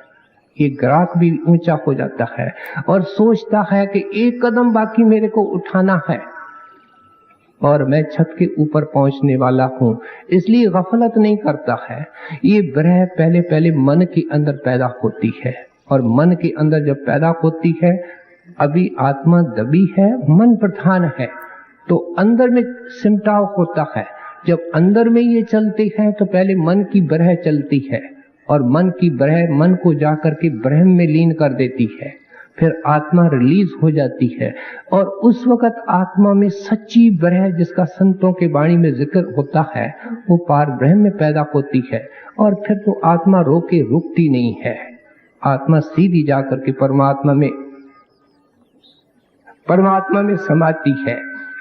ये ग्राहक भी ऊंचा हो जाता है और सोचता है कि एक कदम बाकी मेरे को उठाना है और मैं छत के ऊपर पहुंचने वाला हूं, इसलिए गफलत नहीं करता है। ये विरह पहले पहले मन के अंदर पैदा होती है, और मन के अंदर जब पैदा होती है, अभी आत्मा दबी है, मन प्रधान है, तो अंदर में सिमटाव होता है। जब अंदर में ये चलती है तो पहले मन की विरह चलती है, और मन की विरह मन को जाकर के ब्रह्म में लीन कर देती है। फिर आत्मा रिलीज हो जाती है और उस वक्त आत्मा में सच्ची ब्रह्म, जिसका संतों के वाणी में जिक्र होता है, वो पार ब्रह्म में पैदा होती है। और फिर तो आत्मा रोके रुकती नहीं है, आत्मा सीधी जाकर के परमात्मा में समाती है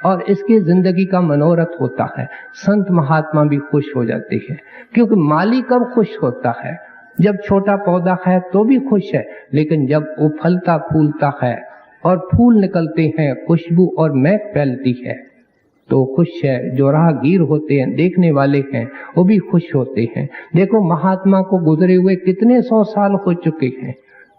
और इसके जिंदगी का मनोरथ होता है। संत महात्मा भी खुश हो जाते हैं, क्योंकि माली कब खुश होता है? जब छोटा पौधा है तो भी खुश है, लेकिन जब वो फलता फूलता है और फूल निकलते हैं, खुशबू और महक फैलती है, तो खुश है। जो राहगीर होते हैं, देखने वाले हैं, वो भी खुश होते हैं। देखो महात्मा को गुजरे हुए कितने 100 साल हो चुके हैं,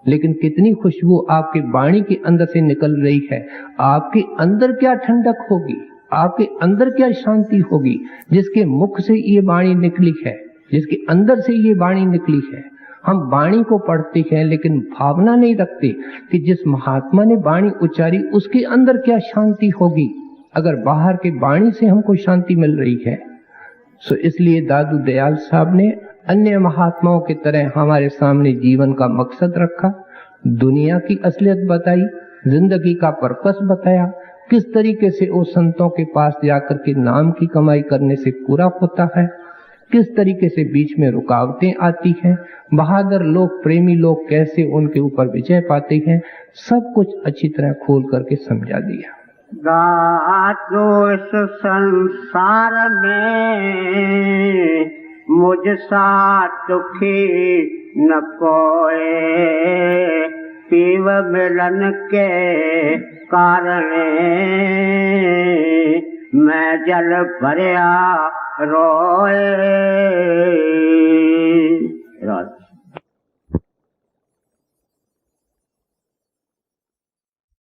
लेकिन कितनी खुशबू आपकी वाणी के अंदर से निकल रही है। आपके अंदर क्या ठंडक होगी, आपके अंदर क्या शांति होगी, जिसके मुख से ये वाणी निकली है, जिसके अंदर से ये वाणी निकली है। हम वाणी को पढ़ते हैं लेकिन भावना नहीं रखते कि जिस महात्मा ने वाणी उच्चारी उसके अंदर क्या शांति होगी, अगर बाहर के वाणी से हमको शांति मिल रही है। सो इसलिए दादू दयाल साहब ने अन्य महात्माओं की तरह हमारे सामने जीवन का मकसद रखा, दुनिया की असलियत बताई, जिंदगी का पर्पस बताया, किस तरीके से वो संतों के पास जाकर के नाम की कमाई करने से पूरा होता है, किस तरीके से बीच में रुकावटें आती हैं, बहादुर लोग, प्रेमी लोग कैसे उनके ऊपर विजय पाते हैं, सब कुछ अच्छी तरह खोल करके समझा दिया। दातो इस संसार में मुझ सा दुखी न कोई, पीव मिलन के कारण मैं जल भरिया रोए।